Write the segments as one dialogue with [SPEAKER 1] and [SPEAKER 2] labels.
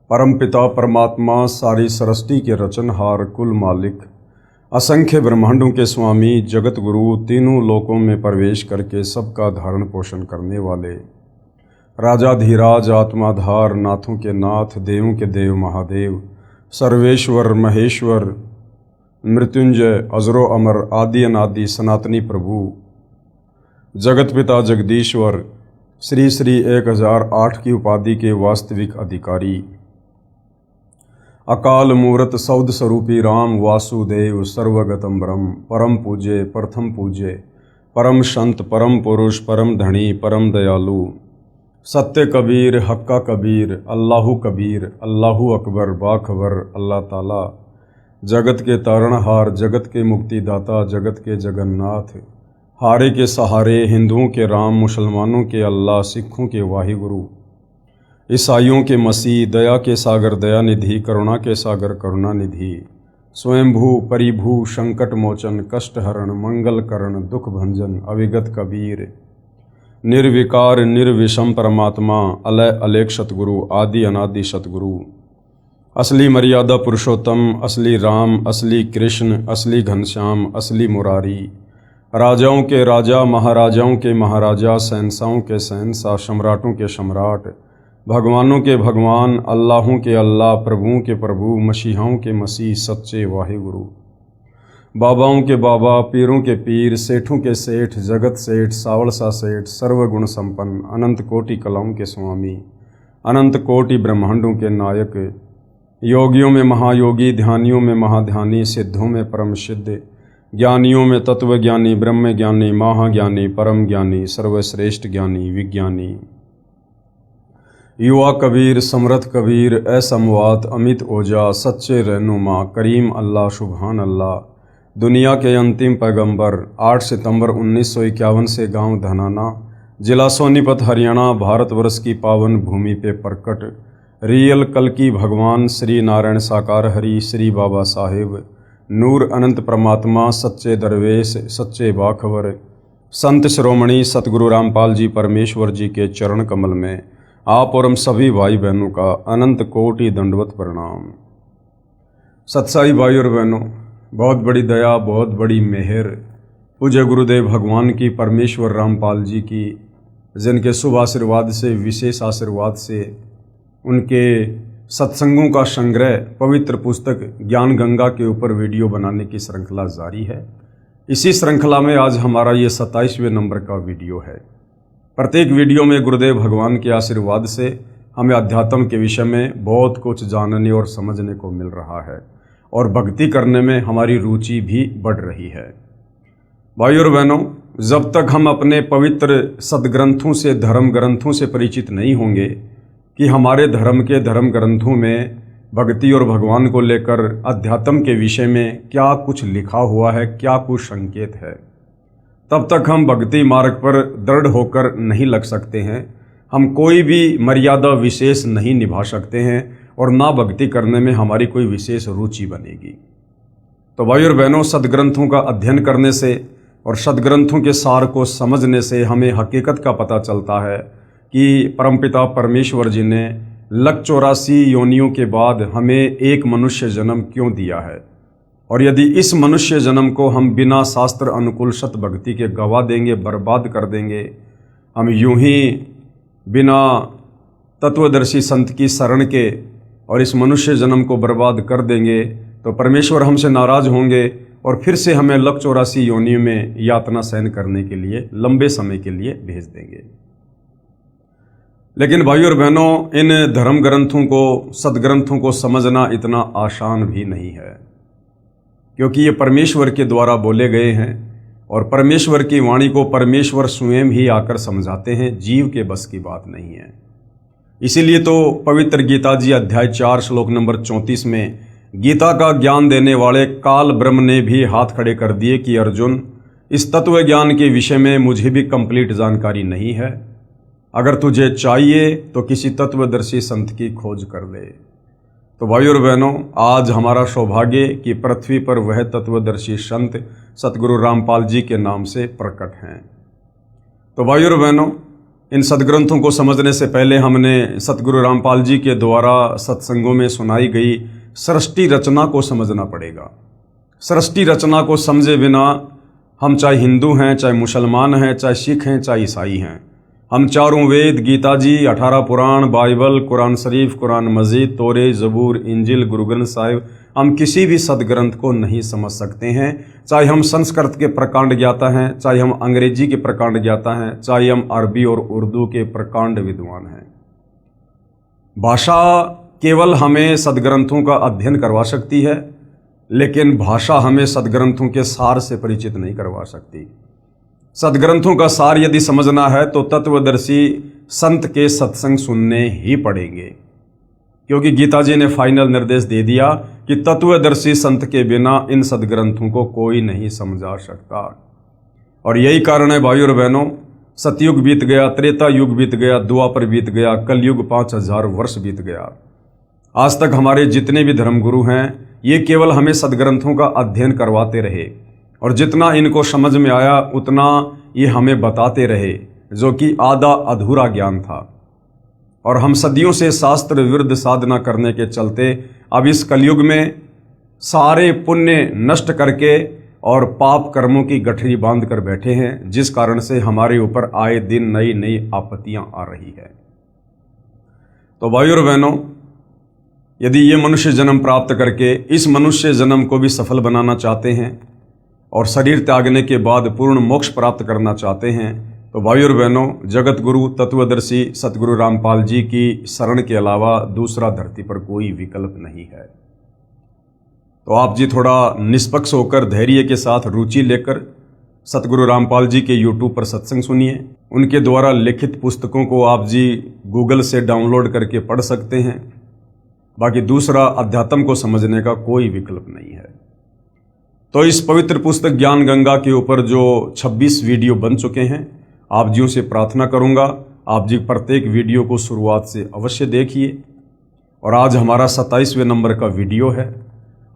[SPEAKER 1] परमपिता परमात्मा सारी सृष्टि के रचनहार कुल मालिक असंख्य ब्रह्मांडों के स्वामी जगत गुरु तीनों लोकों में प्रवेश करके सबका धारण पोषण करने वाले राजाधिराज आत्माधार नाथों के नाथ देवों के देव महादेव सर्वेश्वर महेश्वर मृत्युंजय अजरो अमर आदि अनादि सनातनी प्रभु जगत पिता जगदीश्वर श्री श्री 1008 की उपाधि के वास्तविक अधिकारी अकाल मूर्त सौद स्वरूपी राम वासुदेव सर्वगतम ब्रह्म परम पूज्य प्रथम पूज्य परम संत परम पुरुष परम धनी परम दयालु सत्य कबीर हक्का कबीर अल्लाहु अकबर बाखबर अल्लाह ताला जगत के तारणहार जगत के मुक्तिदाता जगत के जगन्नाथ हारे के सहारे हिंदुओं के राम मुसलमानों के अल्लाह सिखों के वाहिगुरु ईसाइयों के मसीह दया के सागर दयानिधि करुणा के सागर करुणानिधि स्वयंभू परिभू संकट मोचन कष्टहरण मंगल करण दुख भंजन अविगत कबीर निर्विकार निर्विषम परमात्मा अलय अलेख सतगुरु आदि अनादि सतगुरु असली मर्यादा पुरुषोत्तम असली राम असली कृष्ण असली घनश्याम असली मुरारी राजाओं के राजा महाराजाओं के महाराजा शहंशाहों के शहंशाह सम्राटों के सम्राट भगवानों के भगवान अल्लाहों के अल्लाह प्रभुओं के प्रभु मसीहाओं के मसीह सच्चे वाहिगुरु बाबाओं के बाबा पीरों के पीर सेठों के सेठ जगत सेठ सावलसा सेठ सर्वगुण संपन्न अनंत कोटि कलाओं के स्वामी अनंत कोटि ब्रह्मांडों के नायक योगियों में महायोगी ध्यानियों में महाध्यानी सिद्धों में परम सिद्ध ज्ञानियों में तत्वज्ञानी ब्रह्म ज्ञानी महाज्ञानी परम ज्ञानी सर्वश्रेष्ठ ज्ञानी विज्ञानी युवा कबीर समर्थ कबीर असमवात अमित ओजा सच्चे रहनुमा करीम अल्लाह सुभान अल्लाह दुनिया के अंतिम पैगंबर 8 सितंबर 1951 से गांव धनाना जिला सोनीपत हरियाणा भारतवर्ष की पावन भूमि पे प्रकट रियल कल्कि भगवान श्री नारायण साकार हरि श्री बाबा साहेब नूर अनंत परमात्मा सच्चे दरवेश सच्चे बाखबर संत शिरोमणि सतगुरु रामपाल जी परमेश्वर जी के चरण कमल में आप और हम सभी भाई बहनों का अनंत कोटि दंडवत प्रणाम। सत्साई भाई और बहनों, बहुत बड़ी दया बहुत बड़ी मेहर पूज्य गुरुदेव भगवान की परमेश्वर रामपाल जी की जिनके शुभ आशीर्वाद से विशेष आशीर्वाद से उनके सत्संगों का संग्रह पवित्र पुस्तक ज्ञान गंगा के ऊपर वीडियो बनाने की श्रृंखला जारी है। इसी श्रृंखला में आज हमारा ये 27वें नंबर का वीडियो है। प्रत्येक वीडियो में गुरुदेव भगवान के आशीर्वाद से हमें अध्यात्म के विषय में बहुत कुछ जानने और समझने को मिल रहा है और भक्ति करने में हमारी रुचि भी बढ़ रही है। भाई और बहनों, जब तक हम अपने पवित्र सदग्रंथों से धर्म ग्रंथों से परिचित नहीं होंगे कि हमारे धर्म के धर्म ग्रंथों में भक्ति और भगवान को लेकर अध्यात्म के विषय में क्या कुछ लिखा हुआ है, क्या कुछ संकेत है, तब तक हम भक्ति मार्ग पर दृढ़ होकर नहीं लग सकते हैं। हम कोई भी मर्यादा विशेष नहीं निभा सकते हैं और ना भक्ति करने में हमारी कोई विशेष रुचि बनेगी। तो भाई और बहनों, सदग्रंथों का अध्ययन करने से और सदग्रंथों के सार को समझने से हमें हकीकत का पता चलता है कि परमपिता परमेश्वर जी ने 184 योनियों के बाद हमें एक मनुष्य जन्म क्यों दिया है, और यदि इस मनुष्य जन्म को हम बिना शास्त्र अनुकूल सत भक्ति के गवा देंगे, बर्बाद कर देंगे, हम यूं ही बिना तत्वदर्शी संत की शरण के और इस मनुष्य जन्म को बर्बाद कर देंगे, तो परमेश्वर हमसे नाराज होंगे और फिर से हमें 184 योनियों में यातना सहन करने के लिए लंबे समय के लिए भेज देंगे। लेकिन भाई और बहनों, इन धर्म ग्रंथों को सदग्रंथों को समझना इतना आसान भी नहीं है, क्योंकि ये परमेश्वर के द्वारा बोले गए हैं और परमेश्वर की वाणी को परमेश्वर स्वयं ही आकर समझाते हैं, जीव के बस की बात नहीं है। इसीलिए तो पवित्र गीता जी अध्याय 4 श्लोक नंबर 34 में गीता का ज्ञान देने वाले काल ब्रह्म ने भी हाथ खड़े कर दिए कि अर्जुन, इस तत्व ज्ञान के विषय में मुझे भी कंप्लीट जानकारी नहीं है, अगर तुझे चाहिए तो किसी तत्वदर्शी संत की खोज कर ले। तो भाई और बहनों, आज हमारा सौभाग्य कि पृथ्वी पर वह तत्वदर्शी संत सतगुरु रामपाल जी के नाम से प्रकट हैं। तो भाई और बहनों, इन सदग्रंथों को समझने से पहले हमने सतगुरु रामपाल जी के द्वारा सत्संगों में सुनाई गई सृष्टि रचना को समझना पड़ेगा। सृष्टि रचना को समझे बिना हम चाहे हिंदू हैं, चाहे मुसलमान हैं, चाहे सिख हैं, चाहे ईसाई हैं, हम चारों वेद, गीता जी, 18 पुराण, बाइबल, कुरान शरीफ, कुरान मजीद, तोरे, जबूर, इंजिल, गुरु ग्रंथ साहिब, हम किसी भी सदग्रंथ को नहीं समझ सकते हैं। चाहे हम संस्कृत के प्रकांड ज्ञाता हैं, चाहे हम अंग्रेजी के प्रकांड ज्ञाता हैं, चाहे हम अरबी और उर्दू के प्रकांड विद्वान हैं। भाषा केवल हमें सदग्रंथों का अध्ययन करवा सकती है, लेकिन भाषा हमें सदग्रंथों के सार से परिचित नहीं करवा सकती। सदग्रंथों का सार यदि समझना है तो तत्वदर्शी संत के सत्संग सुनने ही पड़ेंगे, क्योंकि गीता जी ने फाइनल निर्देश दे दिया कि तत्वदर्शी संत के बिना इन सदग्रंथों को कोई नहीं समझा सकता। और यही कारण है भाइयों और बहनों, सतयुग बीत गया, त्रेता युग बीत गया, द्वापर बीत गया, कलयुग 5000 वर्ष बीत गया। आज तक हमारे जितने भी धर्मगुरु हैं ये केवल हमें सदग्रंथों का अध्ययन करवाते रहे और जितना इनको समझ में आया उतना ये हमें बताते रहे, जो कि आधा अधूरा ज्ञान था। और हम सदियों से शास्त्र विरुद्ध साधना करने के चलते अब इस कलयुग में सारे पुण्य नष्ट करके और पाप कर्मों की गठरी बांध कर बैठे हैं, जिस कारण से हमारे ऊपर आए दिन नई नई आपत्तियां आ रही है। तो भाइयों और बहनों, यदि ये मनुष्य जन्म प्राप्त करके इस मनुष्य जन्म को भी सफल बनाना चाहते हैं और शरीर त्यागने के बाद पूर्ण मोक्ष प्राप्त करना चाहते हैं, तो भाइयों और बहनों, जगत गुरु तत्वदर्शी सतगुरु रामपाल जी की शरण के अलावा दूसरा धरती पर कोई विकल्प नहीं है। तो आप जी थोड़ा निष्पक्ष होकर धैर्य के साथ रुचि लेकर सतगुरु रामपाल जी के यूट्यूब पर सत्संग सुनिए। उनके द्वारा लिखित पुस्तकों को आप जी गूगल से डाउनलोड करके पढ़ सकते हैं। बाकी दूसरा अध्यात्म को समझने का कोई विकल्प नहीं है। तो इस पवित्र पुस्तक ज्ञान गंगा के ऊपर जो 26 वीडियो बन चुके हैं, आप जियों से प्रार्थना करूंगा आप जी प्रत्येक वीडियो को शुरुआत से अवश्य देखिए। और आज हमारा 27वें नंबर का वीडियो है।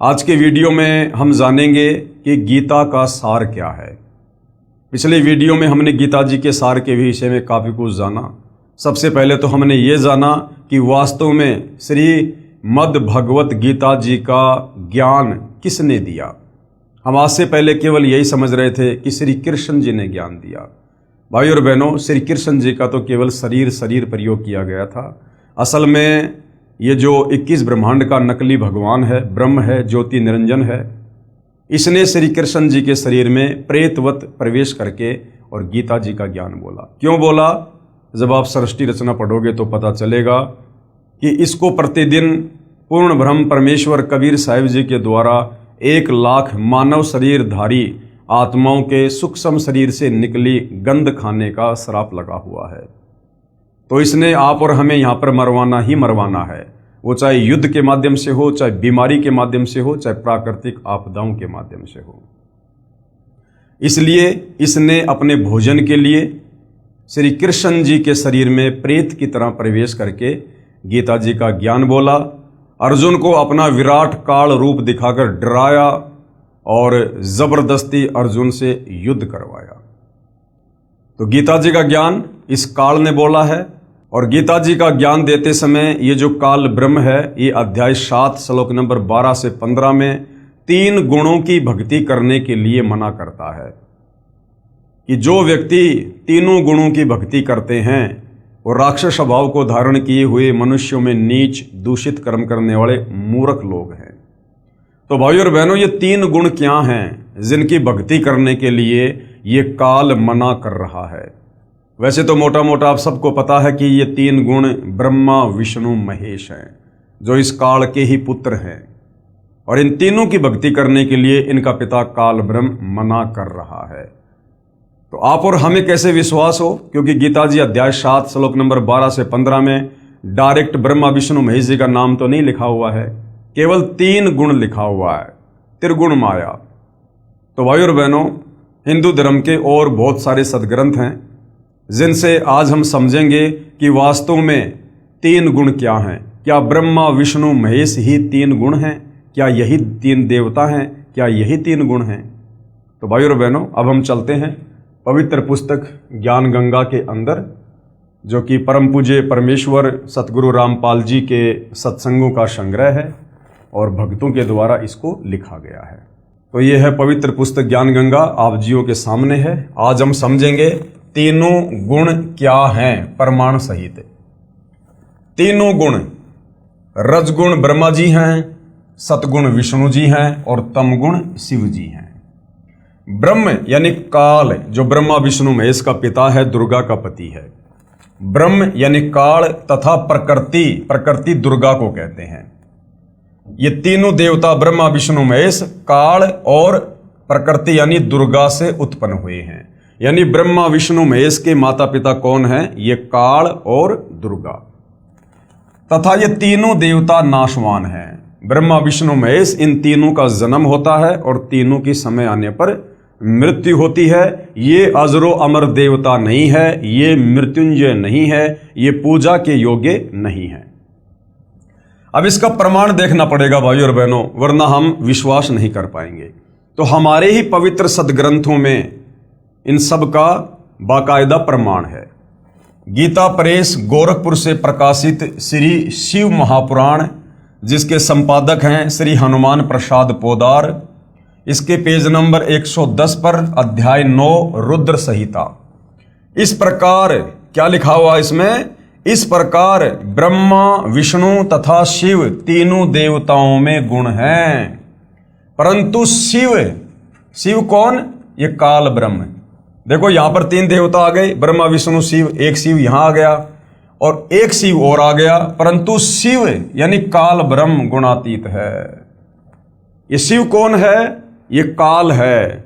[SPEAKER 1] आज के वीडियो में हम जानेंगे कि गीता का सार क्या है। पिछले वीडियो में हमने गीता जी के सार के विषय में काफ़ी कुछ जाना। सबसे पहले तो हमने ये जाना कि वास्तव में श्री मद् भगवत गीता जी का ज्ञान किसने दिया। हम आज से पहले केवल यही समझ रहे थे कि श्री कृष्ण जी ने ज्ञान दिया। भाई और बहनों, श्री कृष्ण जी का तो केवल शरीर प्रयोग किया गया था। असल में ये जो 21 ब्रह्मांड का नकली भगवान है, ब्रह्म है, ज्योति निरंजन है, इसने श्री कृष्ण जी के शरीर में प्रेतवत प्रवेश करके और गीता जी का ज्ञान बोला। क्यों बोला? जब आप सृष्टि रचना पढ़ोगे तो पता चलेगा कि इसको प्रतिदिन पूर्ण ब्रह्म परमेश्वर कबीर साहिब जी के द्वारा 1 लाख मानव शरीरधारी आत्माओं के सूक्ष्म शरीर से निकली गंध खाने का श्राप लगा हुआ है। तो इसने आप और हमें यहाँ पर मरवाना ही मरवाना है, वो चाहे युद्ध के माध्यम से हो, चाहे बीमारी के माध्यम से हो, चाहे प्राकृतिक आपदाओं के माध्यम से हो। इसलिए इसने अपने भोजन के लिए श्री कृष्ण जी के शरीर में प्रेत की तरह प्रवेश करके गीता जी का ज्ञान बोला। अर्जुन को अपना विराट काल रूप दिखाकर डराया और जबरदस्ती अर्जुन से युद्ध करवाया। तो गीता जी का ज्ञान इस काल ने बोला है। और गीता जी का ज्ञान देते समय ये जो काल ब्रह्म है, ये अध्याय 7 श्लोक नंबर 12 से 15 में 3 गुणों की भक्ति करने के लिए मना करता है कि जो व्यक्ति तीनों गुणों की भक्ति करते हैं वो राक्षस स्वभाव को धारण किए हुए मनुष्यों में नीच दूषित कर्म करने वाले मूर्ख लोग हैं। तो भाइयों और बहनों, ये 3 गुण क्या हैं जिनकी भक्ति करने के लिए ये काल मना कर रहा है? वैसे तो मोटा मोटा आप सबको पता है कि ये 3 गुण ब्रह्मा विष्णु महेश हैं, जो इस काल के ही पुत्र हैं। और इन तीनों की भक्ति करने के लिए इनका पिता काल ब्रह्म मना कर रहा है। तो आप और हमें कैसे विश्वास हो? क्योंकि गीता जी अध्याय 7 श्लोक नंबर 12 से 15 में डायरेक्ट ब्रह्मा विष्णु महेश जी का नाम तो नहीं लिखा हुआ है, केवल 3 गुण लिखा हुआ है, त्रिगुण माया। तो भाई और बहनों, हिंदू धर्म के और बहुत सारे सदग्रंथ हैं जिनसे आज हम समझेंगे कि वास्तव में 3 गुण क्या हैं। क्या ब्रह्मा विष्णु महेश ही 3 गुण हैं? क्या यही 3 देवता हैं? क्या यही 3 गुण हैं? तो भाई और बहनों, अब हम चलते हैं पवित्र पुस्तक ज्ञान गंगा के अंदर जो कि परम पूज्य परमेश्वर सतगुरु रामपाल जी के सत्संगों का संग्रह है और भक्तों के द्वारा इसको लिखा गया है। तो ये है पवित्र पुस्तक ज्ञान गंगा, आप जियों के सामने है। आज हम समझेंगे तीनों गुण क्या हैं प्रमाण सहित। तीनों गुण, रजगुण ब्रह्मा जी हैं, सतगुण विष्णु जी हैं और तमगुण शिव जी हैं। ब्रह्म यानी काल, जो ब्रह्मा विष्णु महेश का पिता है, दुर्गा का पति है। ब्रह्म यानी काल तथा प्रकृति, प्रकृति दुर्गा को कहते हैं। ये तीनों देवता ब्रह्मा विष्णु महेश काल और प्रकृति यानी दुर्गा से उत्पन्न हुए हैं। यानी ब्रह्मा विष्णु महेश के माता पिता कौन हैं? ये काल और दुर्गा। तथा ये तीनों देवता नाशवान हैं। ब्रह्मा विष्णु महेश, इन तीनों का जन्म होता है और तीनों की समय आने पर मृत्यु होती है। ये अजरो अमर देवता नहीं है, ये मृत्युंजय नहीं है, ये पूजा के योग्य नहीं है। अब इसका प्रमाण देखना पड़ेगा भाइयों और बहनों, वरना हम विश्वास नहीं कर पाएंगे। तो हमारे ही पवित्र सदग्रंथों में इन सब का बाकायदा प्रमाण है। गीता प्रेस गोरखपुर से प्रकाशित श्री शिव महापुराण, जिसके संपादक हैं श्री हनुमान प्रसाद पोदार, इसके पेज नंबर 110 पर अध्याय 9 रुद्र संहिता। इस प्रकार क्या लिखा हुआ इसमें? इस प्रकार ब्रह्मा विष्णु तथा शिव तीनों देवताओं में गुण हैं, परंतु शिव कौन? ये काल ब्रह्म। देखो यहां पर तीन देवता आ गए, ब्रह्मा विष्णु शिव, एक शिव यहां आ गया और एक शिव और आ गया, परंतु शिव यानी काल ब्रह्म गुणातीत है। ये शिव कौन है? ये काल है।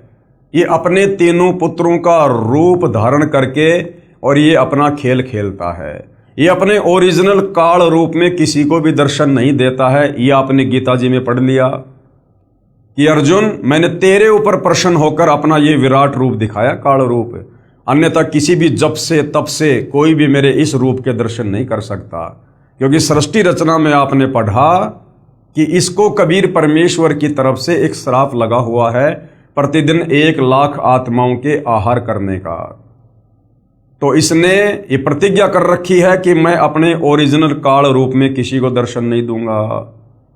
[SPEAKER 1] ये अपने तीनों पुत्रों का रूप धारण करके और ये अपना खेल खेलता है। ये अपने ओरिजिनल काल रूप में किसी को भी दर्शन नहीं देता है। ये आपने गीता जी में पढ़ लिया कि अर्जुन, मैंने तेरे ऊपर प्रसन्न होकर अपना ये विराट रूप दिखाया, काल रूप, अन्यथा किसी भी जप से तप से कोई भी मेरे इस रूप के दर्शन नहीं कर सकता। क्योंकि सृष्टि रचना में आपने पढ़ा कि इसको कबीर परमेश्वर की तरफ से एक श्राप लगा हुआ है, प्रतिदिन 1 लाख आत्माओं के आहार करने का। तो इसने ये प्रतिज्ञा कर रखी है कि मैं अपने ओरिजिनल काल रूप में किसी को दर्शन नहीं दूंगा,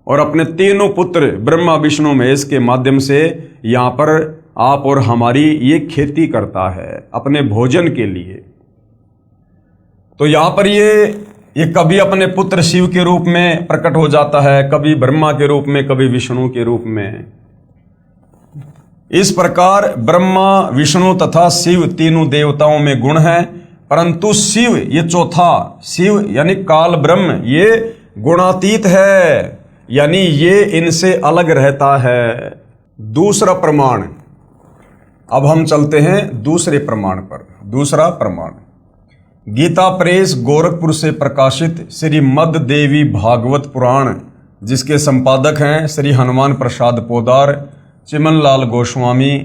[SPEAKER 1] और अपने तीनों पुत्र ब्रह्मा विष्णु महेश के माध्यम से यहाँ पर आप और हमारी ये खेती करता है अपने भोजन के लिए। तो यहाँ पर ये कभी अपने पुत्र शिव के रूप में प्रकट हो जाता है, कभी ब्रह्मा के रूप में, कभी विष्णु के रूप में। इस प्रकार ब्रह्मा विष्णु तथा शिव तीनों देवताओं में गुण हैं, परंतु शिव ये चौथा, शिव यानी काल ब्रह्म, ये गुणातीत है, यानी ये इनसे अलग रहता है। दूसरा प्रमाण, अब हम चलते हैं दूसरे प्रमाण पर। दूसरा प्रमाण गीता प्रेस गोरखपुर से प्रकाशित श्री मद देवी भागवत पुराण, जिसके संपादक हैं श्री हनुमान प्रसाद पोदार, चिमन लाल गोस्वामी,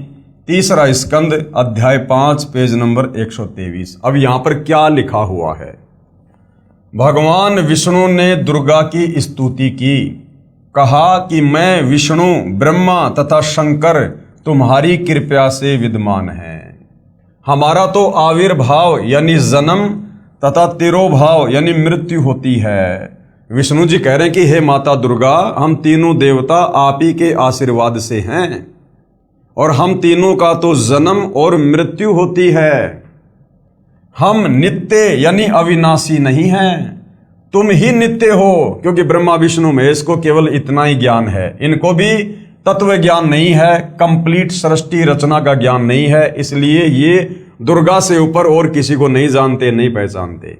[SPEAKER 1] तीसरा स्कंद अध्याय 5 पेज नंबर 123। अब यहां पर क्या लिखा हुआ है? भगवान विष्णु ने दुर्गा की स्तुति की, कहा कि मैं विष्णु ब्रह्मा तथा शंकर तुम्हारी कृपा से विद्यमान हैं। हमारा तो आविर्भाव यानी जन्म तथा तिरोभाव यानी मृत्यु होती है। विष्णु जी कह रहे हैं कि हे माता दुर्गा, हम तीनों देवता आप ही के आशीर्वाद से हैं और हम तीनों का तो जन्म और मृत्यु होती है। हम नित्य यानी अविनाशी नहीं हैं, तुम ही नित्य हो। क्योंकि ब्रह्मा विष्णु महेश को केवल इतना ही ज्ञान है, इनको भी तत्व ज्ञान नहीं है, कंप्लीट सृष्टि रचना का ज्ञान नहीं है, इसलिए ये दुर्गा से ऊपर और किसी को नहीं जानते, नहीं पहचानते।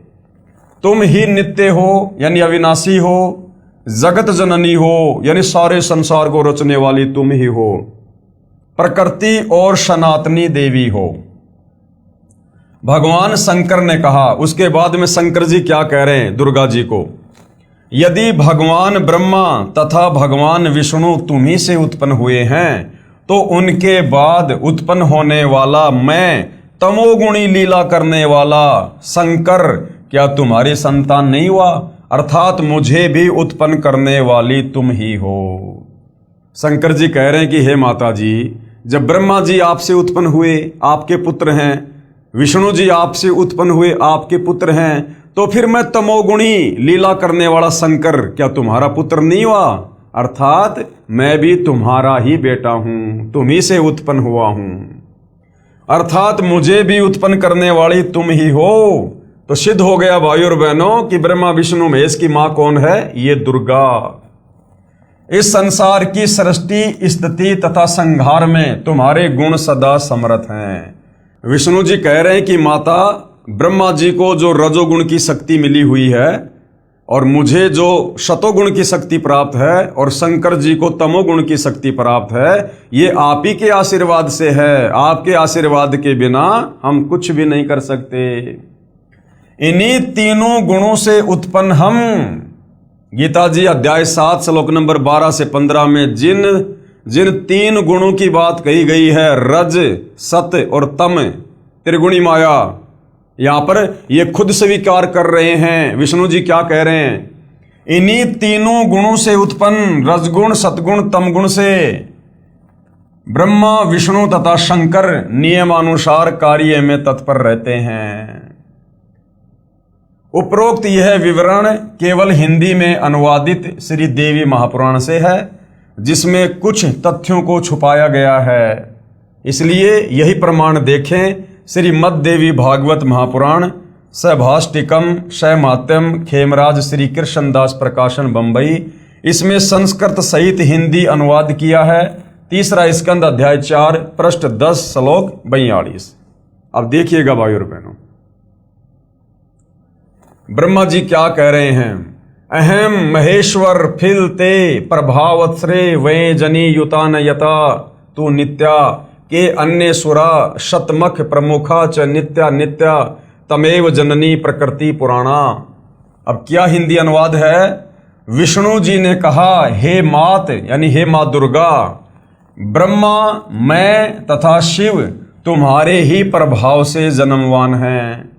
[SPEAKER 1] तुम ही नित्य हो यानी अविनाशी हो, जगत जननी हो यानी सारे संसार को रचने वाली तुम ही हो, प्रकृति और सनातनी देवी हो। भगवान शंकर ने कहा, उसके बाद में शंकर जी क्या कह रहे हैं दुर्गा जी को, यदि भगवान ब्रह्मा तथा भगवान विष्णु तुम्ही से उत्पन्न हुए हैं तो उनके बाद उत्पन्न होने वाला मैं तमोगुणी लीला करने वाला शंकर क्या तुम्हारी संतान नहीं हुआ? अर्थात मुझे भी उत्पन्न करने वाली तुम ही हो। शंकर जी कह रहे हैं कि हे माता जी, जब ब्रह्मा जी आपसे उत्पन्न हुए, आपके पुत्र हैं, विष्णु जी आपसे उत्पन्न हुए, आपके पुत्र हैं, तो फिर मैं तमोगुणी लीला करने वाला शंकर क्या तुम्हारा पुत्र नहीं हुआ? अर्थात मैं भी तुम्हारा ही बेटा हूं, तुम ही से उत्पन्न हुआ हूं, अर्थात मुझे भी उत्पन्न करने वाली तुम ही हो। तो सिद्ध हो गया भाइयों और बहनों कि ब्रह्मा विष्णु महेश की मां कौन है? ये दुर्गा। इस संसार की सृष्टि, स्थिति तथा संहार में तुम्हारे गुण सदा समर्थ हैं। विष्णु जी कह रहे हैं कि माता, ब्रह्मा जी को जो रजोगुण की शक्ति मिली हुई है और मुझे जो शतोगुण की शक्ति प्राप्त है और शंकर जी को तमोगुण की शक्ति प्राप्त है, ये आप ही के आशीर्वाद से है। आपके आशीर्वाद के बिना हम कुछ भी नहीं कर सकते। इन्हीं तीनों गुणों से उत्पन्न हम, गीता जी अध्याय 7 श्लोक नंबर 12 से 15 में जिन तीन गुणों की बात कही गई है, रज, सत और तम, त्रिगुणी माया, यहां पर ये खुद स्वीकार कर रहे हैं। विष्णु जी क्या कह रहे हैं? इन्हीं तीनों गुणों से उत्पन्न रजगुण, सतगुण, तमगुण से ब्रह्मा, विष्णु तथा शंकर नियमानुसार कार्य में तत्पर रहते हैं। उपरोक्त यह विवरण केवल हिंदी में अनुवादित श्री देवी महापुराण से है, जिसमें कुछ तथ्यों को छुपाया गया है। इसलिए यही प्रमाण देखें श्रीमद् देवी भागवत महापुराण, सभाष्टिकम, शैमात्यम, खेमराज श्री कृष्णदास प्रकाशन बंबई। इसमें संस्कृत सहित हिंदी अनुवाद किया है। तीसरा स्कंद अध्याय 4 पृष्ठ 10 श्लोक 42। अब देखिएगा भाइयों और बहनों, ब्रह्मा जी क्या कह रहे हैं? अहम महेश्वर फिलते प्रभावत्रे वे जनी युतान यता तू नित्या के अन्य सुरा शतमख प्रमुखा च नित्या नित्या तमेव जननी प्रकृति पुराणा। अब क्या हिंदी अनुवाद है? विष्णु जी ने कहा, हे मात यानी हे मां दुर्गा, ब्रह्मा, मैं तथा शिव तुम्हारे ही प्रभाव से जन्मवान हैं,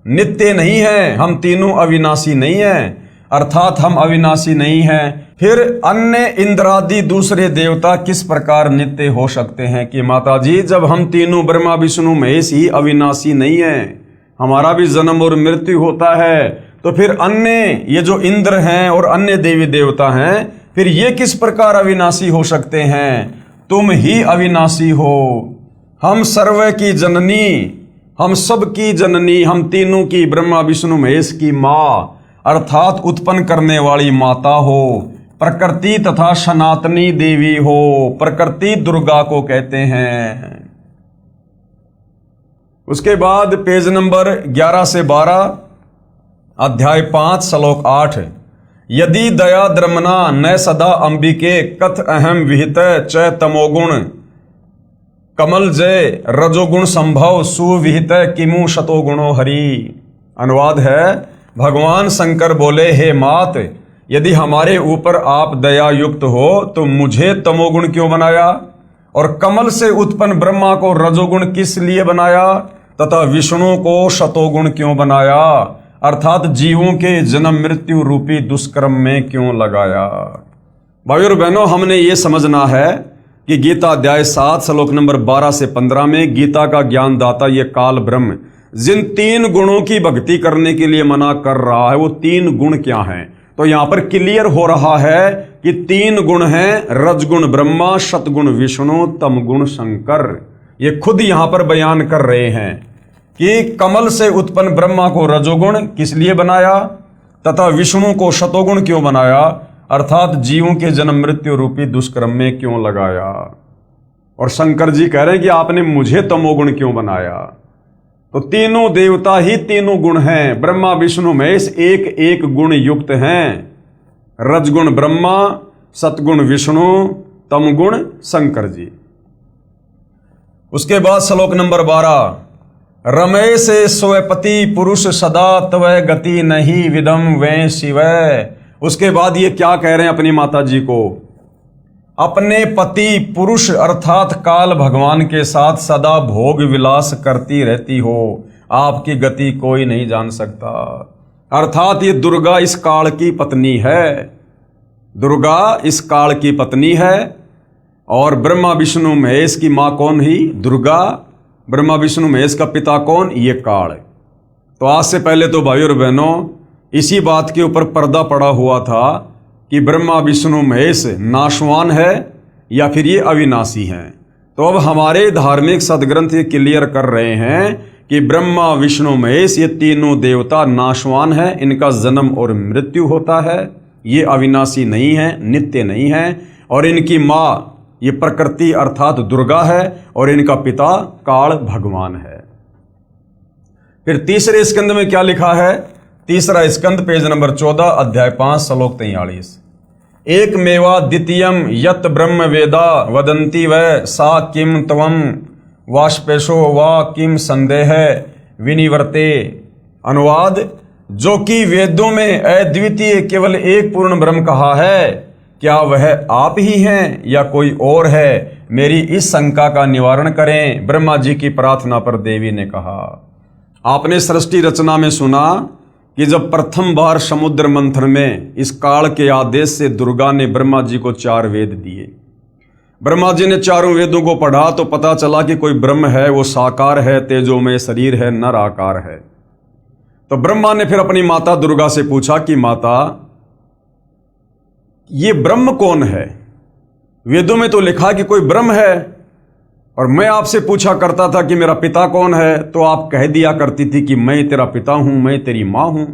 [SPEAKER 1] नित्य नहीं है। हम तीनों अविनाशी नहीं हैं, अर्थात हम अविनाशी नहीं हैं। फिर अन्य इंद्रादि दूसरे देवता किस प्रकार नित्य हो सकते हैं? कि माता जी, जब हम तीनों ब्रह्मा विष्णु महेश ही अविनाशी नहीं हैं, हमारा भी जन्म और मृत्यु होता है, तो फिर अन्य ये जो इंद्र हैं और अन्य देवी देवता हैं, फिर ये किस प्रकार अविनाशी हो सकते हैं? तुम ही अविनाशी हो। हम सर्व की जननी, हम सब की जननी, हम तीनों की, ब्रह्मा विष्णु महेश की माँ, अर्थात उत्पन्न करने वाली माता हो, प्रकृति तथा सनातनी देवी हो। प्रकृति दुर्गा को कहते हैं। उसके बाद पेज नंबर 11 से 12 अध्याय 5 श्लोक 8। यदि दया द्रमना न सदा अंबिके कथ अहम विहित च तमोगुण कमल जय रजोगुण संभव सुविहित किमु शतोगुणो हरि। अनुवाद है, भगवान शंकर बोले, हे मात, यदि हमारे ऊपर आप दया युक्त हो तो मुझे तमोगुण क्यों बनाया? और कमल से उत्पन्न ब्रह्मा को रजोगुण किस लिए बनाया? तथा विष्णु को शतोगुण क्यों बनाया? अर्थात जीवों के जन्म मृत्यु रूपी दुष्कर्म में क्यों लगाया? भाइयों और बहनों, हमने ये समझना है कि गीता अध्याय 7 श्लोक नंबर 12 से 15 में गीता का ज्ञान दाता ये काल ब्रह्म जिन तीन गुणों की भक्ति करने के लिए मना कर रहा है, वो तीन गुण क्या हैं? तो यहां पर क्लियर हो रहा है कि तीन गुण हैं, रजगुण ब्रह्मा, शतगुण विष्णु, तमगुण शंकर। ये खुद यहां पर बयान कर रहे हैं कि कमल से उत्पन्न ब्रह्मा को रजोगुण किस लिए बनाया तथा विष्णु को शतोगुण क्यों बनाया, अर्थात जीवों के जन्म मृत्यु रूपी दुष्कर्म में क्यों लगाया। और शंकर जी कह रहे हैं कि आपने मुझे तमोगुण क्यों बनाया? तो तीनों देवता ही तीनों गुण हैं, ब्रह्मा विष्णु महेश एक एक गुण युक्त हैं। रजगुण ब्रह्मा, सतगुण विष्णु, तमगुण शंकर जी। उसके बाद श्लोक नंबर 12। रमे से स्वपति पुरुष सदा तव गति नहीं विदम वे शिव। उसके बाद ये क्या कह रहे हैं अपनी माता जी को? अपने पति पुरुष अर्थात काल भगवान के साथ सदा भोग विलास करती रहती हो, आपकी गति कोई नहीं जान सकता। अर्थात ये दुर्गा इस काल की पत्नी है, दुर्गा इस काल की पत्नी है। और ब्रह्मा विष्णु महेश की मां कौन ही? दुर्गा। ब्रह्मा विष्णु महेश का पिता कौन? ये काल। तो आज से पहले तो भाई और बहनों इसी बात के ऊपर पर्दा पड़ा हुआ था कि ब्रह्मा विष्णु महेश नाशवान है या फिर ये अविनाशी हैं। तो अब हमारे धार्मिक सदग्रंथ ये क्लियर कर रहे हैं कि ब्रह्मा विष्णु महेश ये तीनों देवता नाशवान है, इनका जन्म और मृत्यु होता है, ये अविनाशी नहीं है, नित्य नहीं है। और इनकी माँ ये प्रकृति अर्थात दुर्गा है और इनका पिता काल भगवान है। फिर तीसरे स्कंद में क्या लिखा है? तीसरा स्कंद पेज नंबर 14 अध्याय 5 श्लोक 43। एक मेवा द्वितीयम यत ब्रह्म वेदा वदंती व सा किम त्वम वाष्पेशो वा किम संदेह विनिवर्ते। अनुवाद, जो कि वेदों में अद्वितीय केवल एक पूर्ण ब्रह्म कहा है, क्या वह आप ही हैं या कोई और है? मेरी इस शंका का निवारण करें। ब्रह्मा जी की प्रार्थना पर देवी ने कहा। आपने सृष्टि रचना में सुना कि जब प्रथम बार समुद्र मंथन में इस काल के आदेश से दुर्गा ने ब्रह्मा जी को 4 वेद दिए। ब्रह्मा जी ने चारों वेदों को पढ़ा तो पता चला कि कोई ब्रह्म है, वो साकार है, तेजोमय शरीर है, नर आकार है। तो ब्रह्मा ने फिर अपनी माता दुर्गा से पूछा कि माता, ये ब्रह्म कौन है? वेदों में तो लिखा कि कोई ब्रह्म है, और मैं आपसे पूछा करता था कि मेरा पिता कौन है, तो आप कह दिया करती थी कि मैं तेरा पिता हूं, मैं तेरी मां हूं।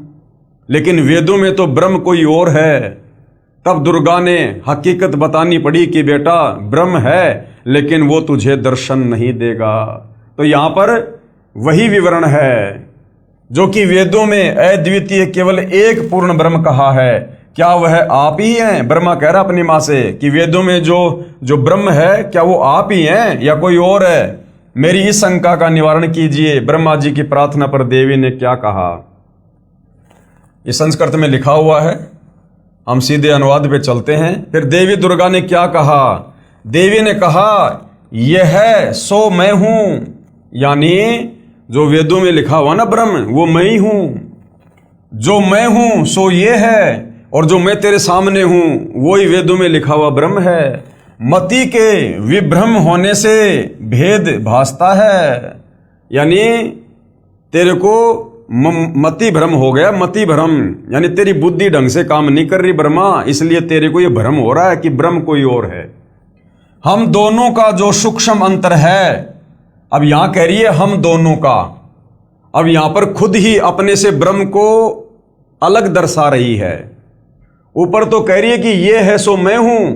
[SPEAKER 1] लेकिन वेदों में तो ब्रह्म कोई और है। तब दुर्गा ने हकीकत बतानी पड़ी कि बेटा ब्रह्म है, लेकिन वो तुझे दर्शन नहीं देगा। तो यहां पर वही विवरण है जो कि वेदों में अद्वितीय केवल एक पूर्ण ब्रह्म कहा है। क्या वह आप ही हैं? ब्रह्मा कह रहा अपनी मां से कि वेदों में जो ब्रह्म है, क्या वो आप ही हैं या कोई और है? मेरी इस शंका का निवारण कीजिए। ब्रह्मा जी की प्रार्थना पर देवी ने क्या कहा? इस संस्कृत में लिखा हुआ है, हम सीधे अनुवाद पे चलते हैं। फिर देवी दुर्गा ने क्या कहा? देवी ने कहा, यह है सो मैं हूं, यानी जो वेदों में लिखा हुआ ना ब्रह्म, वो मैं ही हूं। जो मैं हूं सो ये है, और जो मैं तेरे सामने हूं वो ही वेदों में लिखा हुआ ब्रह्म है। मति के विभ्रम होने से भेद भासता है, यानी तेरे को मति भ्रम हो गया। मति भ्रम यानी तेरी बुद्धि ढंग से काम नहीं कर रही ब्रह्मा, इसलिए तेरे को ये भ्रम हो रहा है कि ब्रह्म कोई और है। हम दोनों का जो सूक्ष्म अंतर है, अब यहां कह रही है हम दोनों का। अब यहां पर खुद ही अपने से ब्रह्म को अलग दर्शा रही है। ऊपर तो कह रही है कि ये है सो मैं हूं,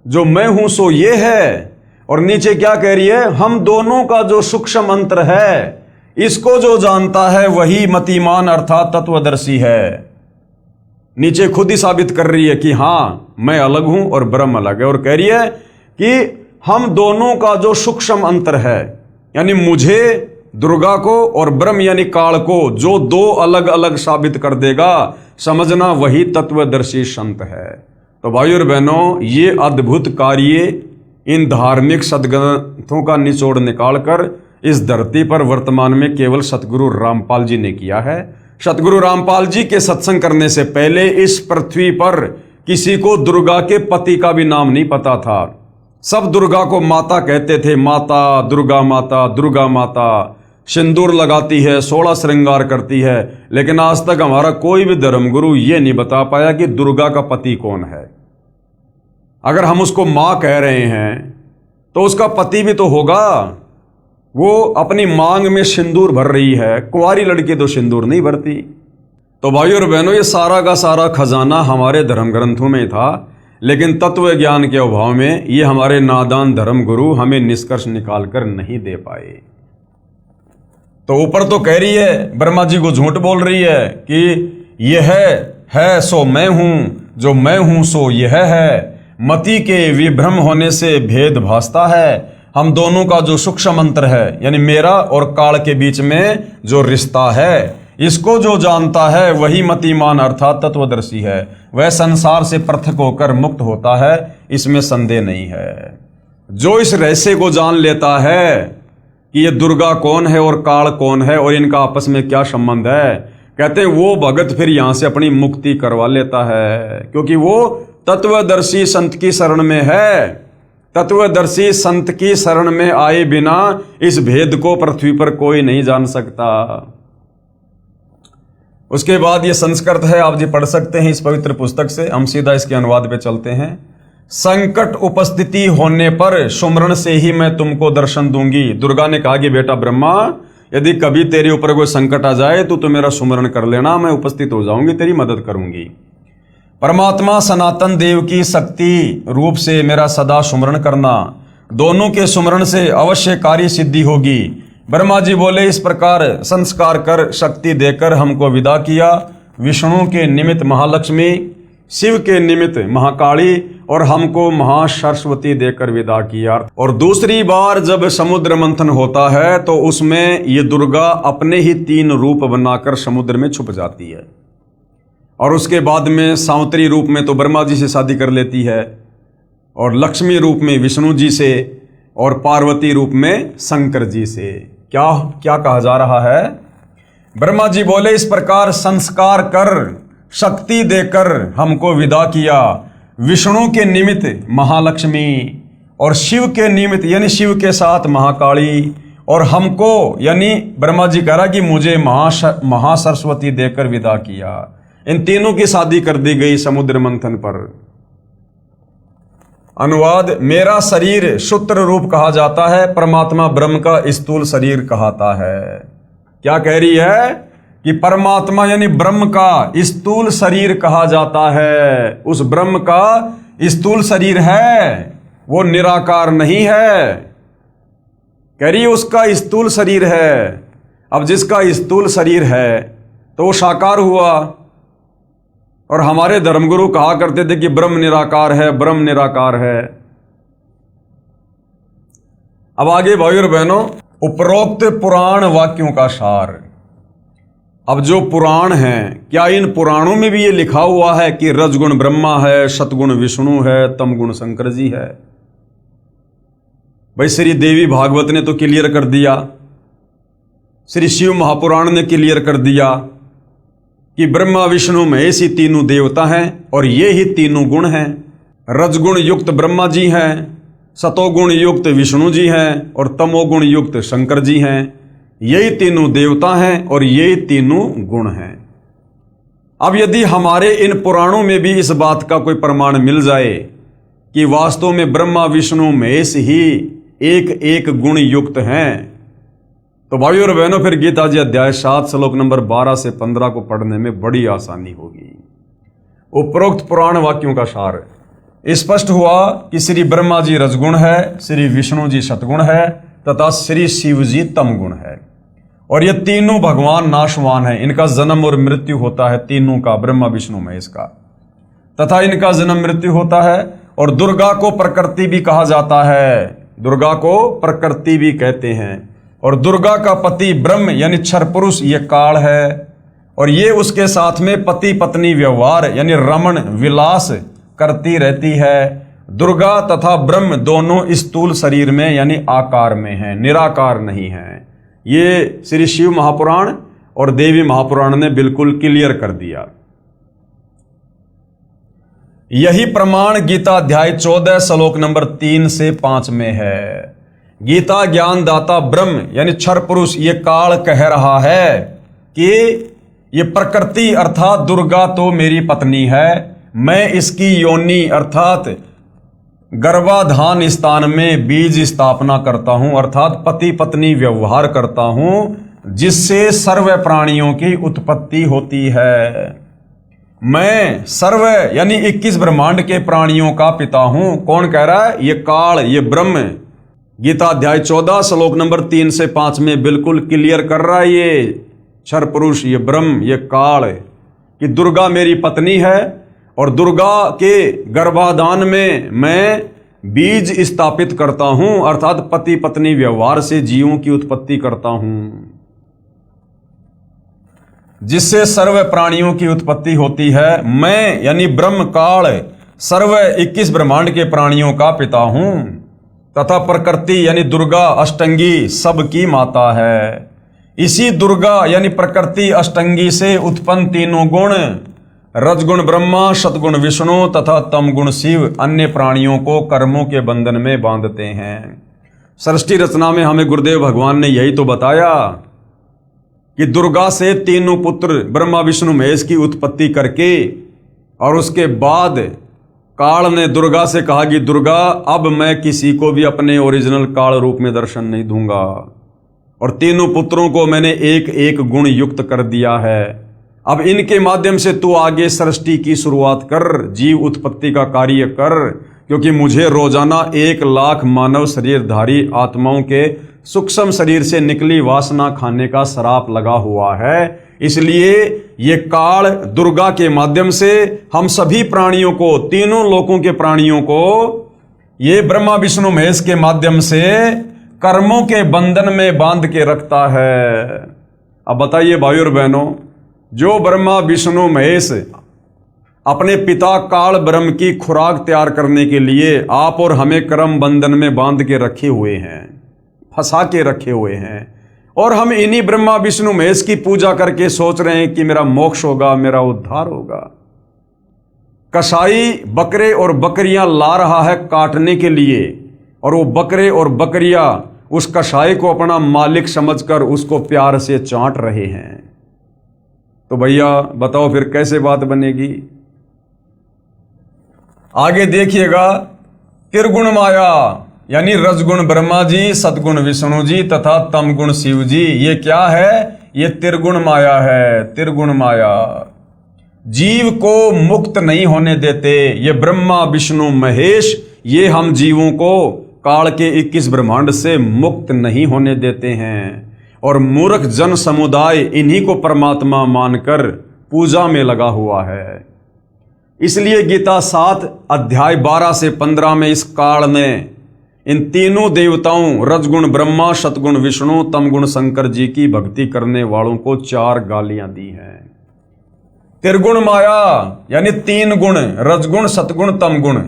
[SPEAKER 1] जो मैं हूं सो ये है, और नीचे क्या कह रही है? हम दोनों का जो सूक्ष्म अंतर है, इसको जो जानता है वही मतिमान अर्थात तत्वदर्शी है। नीचे खुद ही साबित कर रही है कि हां मैं अलग हूं और ब्रह्म अलग है, और कह रही है कि हम दोनों का जो सूक्ष्म अंतर है, यानी मुझे दुर्गा को और ब्रह्म यानी काल को जो दो अलग अलग साबित कर देगा, समझना वही तत्वदर्शी संत है। तो भाई और बहनों, ये अद्भुत कार्य इन धार्मिक सदग्रंथों का निचोड़ निकालकर इस धरती पर वर्तमान में केवल सतगुरु रामपाल जी ने किया है। सतगुरु रामपाल जी के सत्संग करने से पहले इस पृथ्वी पर किसी को दुर्गा के पति का भी नाम नहीं पता था। सब दुर्गा को माता कहते थे, माता दुर्गा, माता दुर्गा माता। सिंदूर लगाती है, 16 श्रृंगार करती है, लेकिन आज तक हमारा कोई भी धर्मगुरु ये नहीं बता पाया कि दुर्गा का पति कौन है। अगर हम उसको मां कह रहे हैं तो उसका पति भी तो होगा। वो अपनी मांग में सिंदूर भर रही है, कुंवारी लड़की तो सिंदूर नहीं भरती। तो भाई और बहनों, ये सारा का सारा खजाना हमारे धर्म ग्रंथों में था, लेकिन तत्व ज्ञान के अभाव में ये हमारे नादान धर्म गुरु हमें निष्कर्ष निकाल कर नहीं दे पाए। तो ऊपर तो कह रही है, ब्रह्मा जी को झूठ बोल रही है कि यह है सो मैं हूं, जो मैं हूं सो यह है। मति के विभ्रम होने से भेद भासता है। हम दोनों का जो सूक्ष्म अंतर है, यानी मेरा और काल के बीच में जो रिश्ता है, इसको जो जानता है वही मतिमान अर्थात तत्वदर्शी है। वह संसार से पृथक होकर मुक्त होता है, इसमें संदेह नहीं है। जो इस रहस्य को जान लेता है कि ये दुर्गा कौन है और काल कौन है और इनका आपस में क्या संबंध है, कहते हैं वो भगत फिर यहां से अपनी मुक्ति करवा लेता है, क्योंकि वो तत्वदर्शी संत की शरण में है। तत्वदर्शी संत की शरण में आए बिना इस भेद को पृथ्वी पर कोई नहीं जान सकता। उसके बाद ये संस्कृत है, आप जी पढ़ सकते हैं इस पवित्र पुस्तक से। हम सीधा इसके अनुवाद पे चलते हैं। संकट उपस्थिति होने पर सुमरण से ही मैं तुमको दर्शन दूंगी। दुर्गा ने कहा कि बेटा ब्रह्मा, यदि कभी तेरे ऊपर कोई संकट आ जाए तो मेरा सुमरण कर लेना, मैं उपस्थित हो जाऊंगी, तेरी मदद करूंगी। परमात्मा सनातन देव की शक्ति रूप से मेरा सदा सुमरण करना, दोनों के सुमरण से अवश्य कार्य सिद्धि होगी। ब्रह्मा जी बोले, इस प्रकार संस्कार कर शक्ति देकर हमको विदा किया। विष्णु के निमित्त महालक्ष्मी, शिव के निमित्त महाकाली और हमको महासरस्वती देकर विदा किया। और दूसरी बार जब समुद्र मंथन होता है तो उसमें ये दुर्गा अपने ही 3 रूप बनाकर समुद्र में छुप जाती है। और उसके बाद में सावत्री रूप में तो ब्रह्मा जी से शादी कर लेती है, और लक्ष्मी रूप में विष्णु जी से, और पार्वती रूप में शंकर जी से। क्या क्या कहा जा रहा है? ब्रह्मा जी बोले, इस प्रकार संस्कार कर शक्ति देकर हमको विदा किया। विष्णु के निमित्त महालक्ष्मी और शिव के निमित्त यानी शिव के साथ महाकाली, और हमको यानी ब्रह्मा जी कह रहा कि मुझे महासरस्वती देकर विदा किया। इन तीनों की शादी कर दी गई समुद्र मंथन पर। अनुवाद, मेरा शरीर सूत्र रूप कहा जाता है, परमात्मा ब्रह्म का स्थूल शरीर कहता है। क्या कह रही है कि परमात्मा यानी ब्रह्म का स्थूल शरीर कहा जाता है। उस ब्रह्म का स्थूल शरीर है, वो निराकार नहीं है। कह रही उसका स्थूल शरीर है। अब जिसका स्थूल शरीर है तो वो साकार हुआ। और हमारे धर्मगुरु कहा करते थे कि ब्रह्म निराकार है, ब्रह्म निराकार है। अब आगे भाइयों और बहनों, उपरोक्त पुराण वाक्यों का सार। अब जो पुराण हैं, क्या इन पुराणों में भी ये लिखा हुआ है कि रजगुण ब्रह्मा है, सतगुण विष्णु है, तमगुण शंकर जी है? भाई श्री देवी भागवत ने तो क्लियर कर दिया, श्री शिव महापुराण ने क्लियर कर दिया कि ब्रह्मा विष्णु महेश ही तीनों देवता हैं और ये ही तीनों गुण हैं। रजगुण युक्त ब्रह्मा जी हैं, सतोगुण युक्त विष्णु जी हैं और तमोगुण युक्त शंकर जी हैं। यही तीनों देवता हैं और यही तीनों गुण हैं। अब यदि हमारे इन पुराणों में भी इस बात का कोई प्रमाण मिल जाए कि वास्तव में ब्रह्मा विष्णु महेश ही एक एक गुण युक्त हैं, तो भाइयों और बहनों फिर गीता जी अध्याय 7 श्लोक नंबर 12 से 15 को पढ़ने में बड़ी आसानी होगी। उपरोक्त पुराण वाक्यों का सार स्पष्ट हुआ कि श्री ब्रह्मा जी रजगुण है, श्री विष्णु जी सतगुण है तथा श्री शिव जी तमगुण है। और ये तीनों भगवान नाशवान हैं, इनका जन्म और मृत्यु होता है तीनों का, ब्रह्मा विष्णु महेश का, तथा इनका जन्म मृत्यु होता है। और दुर्गा को प्रकृति भी कहा जाता है, दुर्गा को प्रकृति भी कहते हैं। और दुर्गा का पति ब्रह्म यानी क्षर पुरुष ये काल है, और ये उसके साथ में पति पत्नी व्यवहार यानी रमण विलास करती रहती है। दुर्गा तथा ब्रह्म दोनों स्थूल शरीर में यानी आकार में हैं, निराकार नहीं हैं। ये श्री शिव महापुराण और देवी महापुराण ने बिल्कुल क्लियर कर दिया। यही प्रमाण गीता अध्याय 14 श्लोक नंबर 3 से 5 में है। गीता ज्ञान दाता ब्रह्म यानी क्षर पुरुष ये काल कह रहा है कि ये प्रकृति अर्थात दुर्गा तो मेरी पत्नी है, मैं इसकी योनि अर्थात गर्भाधान स्थान में बीज स्थापना करता हूं, अर्थात पति पत्नी व्यवहार करता हूं, जिससे सर्व प्राणियों की उत्पत्ति होती है। मैं सर्व यानी 21 ब्रह्मांड के प्राणियों का पिता हूं। कौन कह रहा है? ये काल, ये ब्रह्म। गीता अध्याय 14 श्लोक नंबर 3 से 5 में बिल्कुल क्लियर कर रहा है ये क्षर पुरुष, ये ब्रह्म, ये काल, कि दुर्गा मेरी पत्नी है और दुर्गा के गर्भाधान में मैं बीज स्थापित करता हूं, अर्थात पति पत्नी व्यवहार से जीवों की उत्पत्ति करता हूं, जिससे सर्व प्राणियों की उत्पत्ति होती है। मैं यानी ब्रह्म काल सर्व 21 ब्रह्मांड के प्राणियों का पिता हूं, तथा प्रकृति यानी दुर्गा अष्टंगी सबकी माता है। इसी दुर्गा यानी प्रकृति अष्टंगी से उत्पन्न तीनों गुण रजगुण ब्रह्मा, सतगुण विष्णु तथा तमगुण शिव अन्य प्राणियों को कर्मों के बंधन में बांधते हैं। सृष्टि रचना में हमें गुरुदेव भगवान ने यही तो बताया कि दुर्गा से तीनों पुत्र ब्रह्मा विष्णु महेश की उत्पत्ति करके और उसके बाद काल ने दुर्गा से कहा कि दुर्गा, अब मैं किसी को भी अपने ओरिजिनल काल रूप में दर्शन नहीं दूंगा, और तीनों पुत्रों को मैंने एक एक गुण युक्त कर दिया है। अब इनके माध्यम से तू आगे सृष्टि की शुरुआत कर, जीव उत्पत्ति का कार्य कर, क्योंकि मुझे रोजाना 1,00,000 मानव शरीरधारी आत्माओं के सूक्ष्म शरीर से निकली वासना खाने का श्राप लगा हुआ है। इसलिए ये काल दुर्गा के माध्यम से हम सभी प्राणियों को, तीनों लोकों के प्राणियों को, ये ब्रह्मा विष्णु महेश के माध्यम से कर्मों के बंधन में बांध के रखता है। अब बताइए भाइयों और बहनों, जो ब्रह्मा विष्णु महेश अपने पिता काल ब्रह्म की खुराक तैयार करने के लिए आप और हमें कर्म बंधन में बांध के रखे हुए हैं, फंसा के रखे हुए हैं, और हम इन्हीं ब्रह्मा विष्णु महेश की पूजा करके सोच रहे हैं कि मेरा मोक्ष होगा, मेरा उद्धार होगा। कसाई बकरे और बकरियां ला रहा है काटने के लिए, और वो बकरे और बकरियां उस कसाई को अपना मालिक समझकर उसको प्यार से चाट रहे हैं। तो भैया बताओ फिर कैसे बात बनेगी? आगे देखिएगा, त्रिगुण माया यानी रजगुण ब्रह्मा जी, सतगुण विष्णु जी तथा तमगुण शिव जी, ये क्या है? ये त्रिगुण माया है। त्रिगुण माया जीव को मुक्त नहीं होने देते। ये ब्रह्मा विष्णु महेश, ये हम जीवों को काल के 21 ब्रह्मांड से मुक्त नहीं होने देते हैं, और मूर्ख जन समुदाय इन्हीं को परमात्मा मानकर पूजा में लगा हुआ है। इसलिए गीता 7 अध्याय 12 से 15 में इस काल ने इन तीनों देवताओं रजगुण ब्रह्मा, सतगुण विष्णु, तमगुण शंकर जी की भक्ति करने वालों को 4 गालियां दी हैं। त्रिगुण माया यानी 3 गुण, रजगुण सतगुण तमगुण।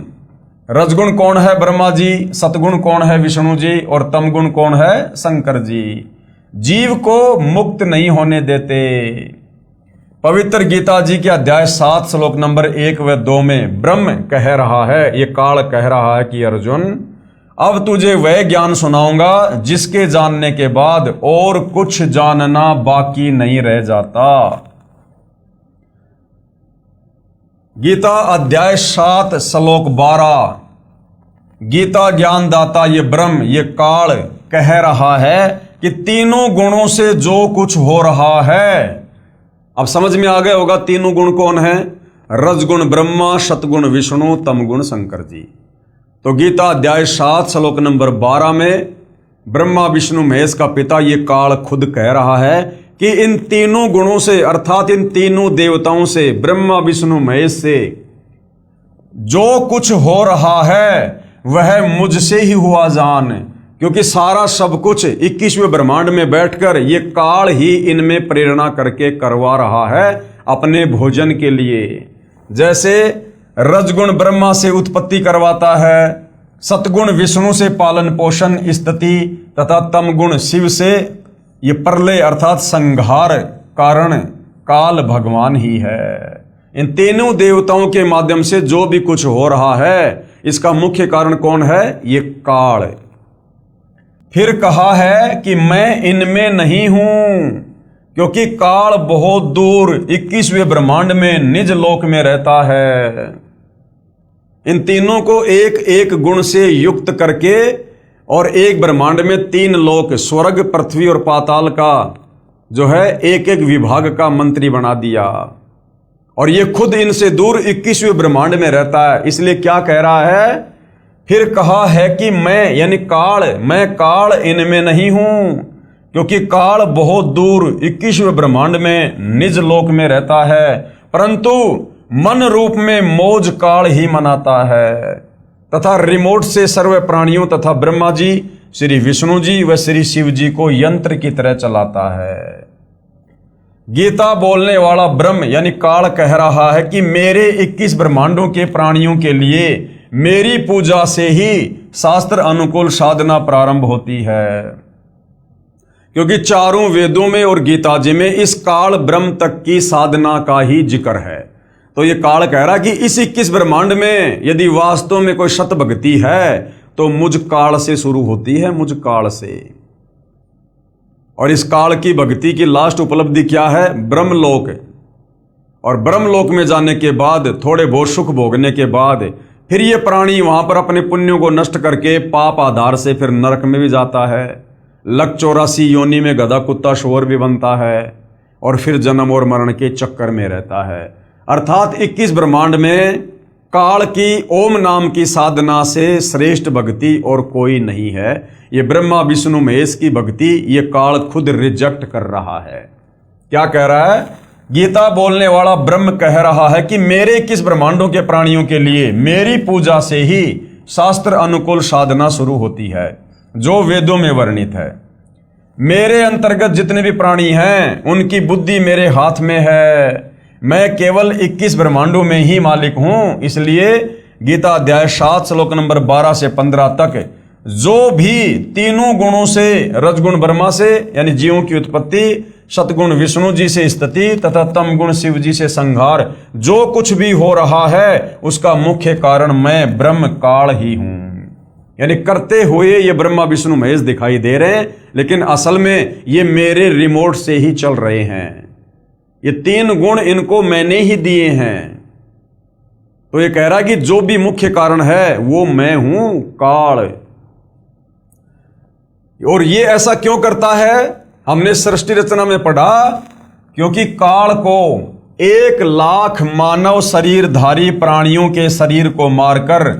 [SPEAKER 1] रजगुण कौन है? ब्रह्मा जी। सतगुण कौन है? विष्णु जी। और तमगुण कौन है? शंकर जी। जीव को मुक्त नहीं होने देते। पवित्र गीता जी के अध्याय 7 श्लोक नंबर 1 व 2 में ब्रह्म कह रहा है, ये काल कह रहा है कि अर्जुन, अब तुझे वह ज्ञान सुनाऊंगा जिसके जानने के बाद और कुछ जानना बाकी नहीं रह जाता। गीता अध्याय 7 श्लोक 12, गीता ज्ञानदाता ये ब्रह्म, ये काल कह रहा है कि तीनों गुणों से जो कुछ हो रहा है, अब समझ में आ गया होगा तीनों गुण कौन है? रजगुण ब्रह्मा, सतगुण विष्णु, तमगुण शंकर जी। तो गीता अध्याय 7 श्लोक नंबर 12 में ब्रह्मा विष्णु महेश का पिता ये काल खुद कह रहा है कि इन तीनों गुणों से, अर्थात इन तीनों देवताओं से, ब्रह्मा विष्णु महेश से जो कुछ हो रहा है वह मुझसे ही हुआ जान, क्योंकि सारा सब कुछ 21वें ब्रह्मांड में बैठकर ये काल ही इनमें प्रेरणा करके करवा रहा है अपने भोजन के लिए। जैसे रजगुण ब्रह्मा से उत्पत्ति करवाता है, सतगुण विष्णु से पालन पोषण स्थिति तथा तमगुण शिव से ये प्रलय अर्थात संहार कारण काल भगवान ही है। इन तीनों देवताओं के माध्यम से जो भी कुछ हो रहा है इसका मुख्य कारण कौन है? ये काल। फिर कहा है कि मैं इनमें नहीं हूं, क्योंकि काल बहुत दूर 21वें ब्रह्मांड में निज लोक में रहता है। इन तीनों को एक एक गुण से युक्त करके और एक ब्रह्मांड में 3 लोक, स्वर्ग, पृथ्वी और पाताल का जो है एक एक विभाग का मंत्री बना दिया, और ये खुद इनसे दूर 21वें ब्रह्मांड में रहता है। इसलिए क्या कह रहा है? फिर कहा है कि मैं यानी काल, मैं काल इनमें नहीं हूं, क्योंकि काल बहुत दूर 21वें ब्रह्मांड में निज लोक में रहता है, परंतु मन रूप में मौज काल ही मनाता है तथा रिमोट से सर्व प्राणियों तथा ब्रह्मा जी, श्री विष्णु जी व श्री शिव जी को यंत्र की तरह चलाता है। गीता बोलने वाला ब्रह्म यानी काल कह रहा है कि मेरे 21 ब्रह्मांडों के प्राणियों के लिए मेरी पूजा से ही शास्त्र अनुकूल साधना प्रारंभ होती है, क्योंकि चारों वेदों में और गीता जी में इस काल ब्रह्म तक की साधना का ही जिक्र है। तो ये काल कह रहा कि इस 21 ब्रह्मांड में यदि वास्तव में कोई सत भक्ति है तो मुझ काल से शुरू होती है, मुझ काल से। और इस काल की भक्ति की लास्ट उपलब्धि क्या है? ब्रह्मलोक। और ब्रह्मलोक में जाने के बाद, थोड़े बहुत सुख भोगने के बाद, फिर ये प्राणी वहां पर अपने पुण्यों को नष्ट करके पाप आधार से फिर नरक में भी जाता है। लक 84 योनि में गधा कुत्ता शोर भी बनता है और फिर जन्म और मरण के चक्कर में रहता है। अर्थात 21 ब्रह्मांड में काल की ओम नाम की साधना से श्रेष्ठ भक्ति और कोई नहीं है। ये ब्रह्मा विष्णु महेश की भक्ति ये काल खुद रिजेक्ट कर रहा है। क्या कह रहा है? गीता बोलने वाला ब्रह्म कह रहा है कि मेरे 21 ब्रह्मांडों के प्राणियों के लिए मेरी पूजा से ही शास्त्र अनुकूल साधना शुरू होती है, जो वेदों में वर्णित है। मेरे अंतर्गत जितने भी प्राणी हैं उनकी बुद्धि मेरे हाथ में है। मैं केवल 21 ब्रह्मांडों में ही मालिक हूं। इसलिए गीता अध्याय 7 श्लोक नंबर 12 से 15 तक जो भी तीनों गुणों से, रजगुण ब्रह्मा से यानी जीवों की उत्पत्ति, सतगुण विष्णु जी से स्थिति तथा तम गुण शिव जी से संहार, जो कुछ भी हो रहा है उसका मुख्य कारण मैं ब्रह्म काल ही हूं। यानी करते हुए ये ब्रह्मा विष्णु महेश दिखाई दे रहे हैं, लेकिन असल में ये मेरे रिमोट से ही चल रहे हैं। ये 3 गुण इनको मैंने ही दिए हैं। तो ये कह रहा है कि जो भी मुख्य कारण है वो मैं हूं, काल। और ये ऐसा क्यों करता है? हमने सृष्टि रचना में पढ़ा, क्योंकि काल को 1 लाख मानव शरीरधारी प्राणियों के शरीर को मारकर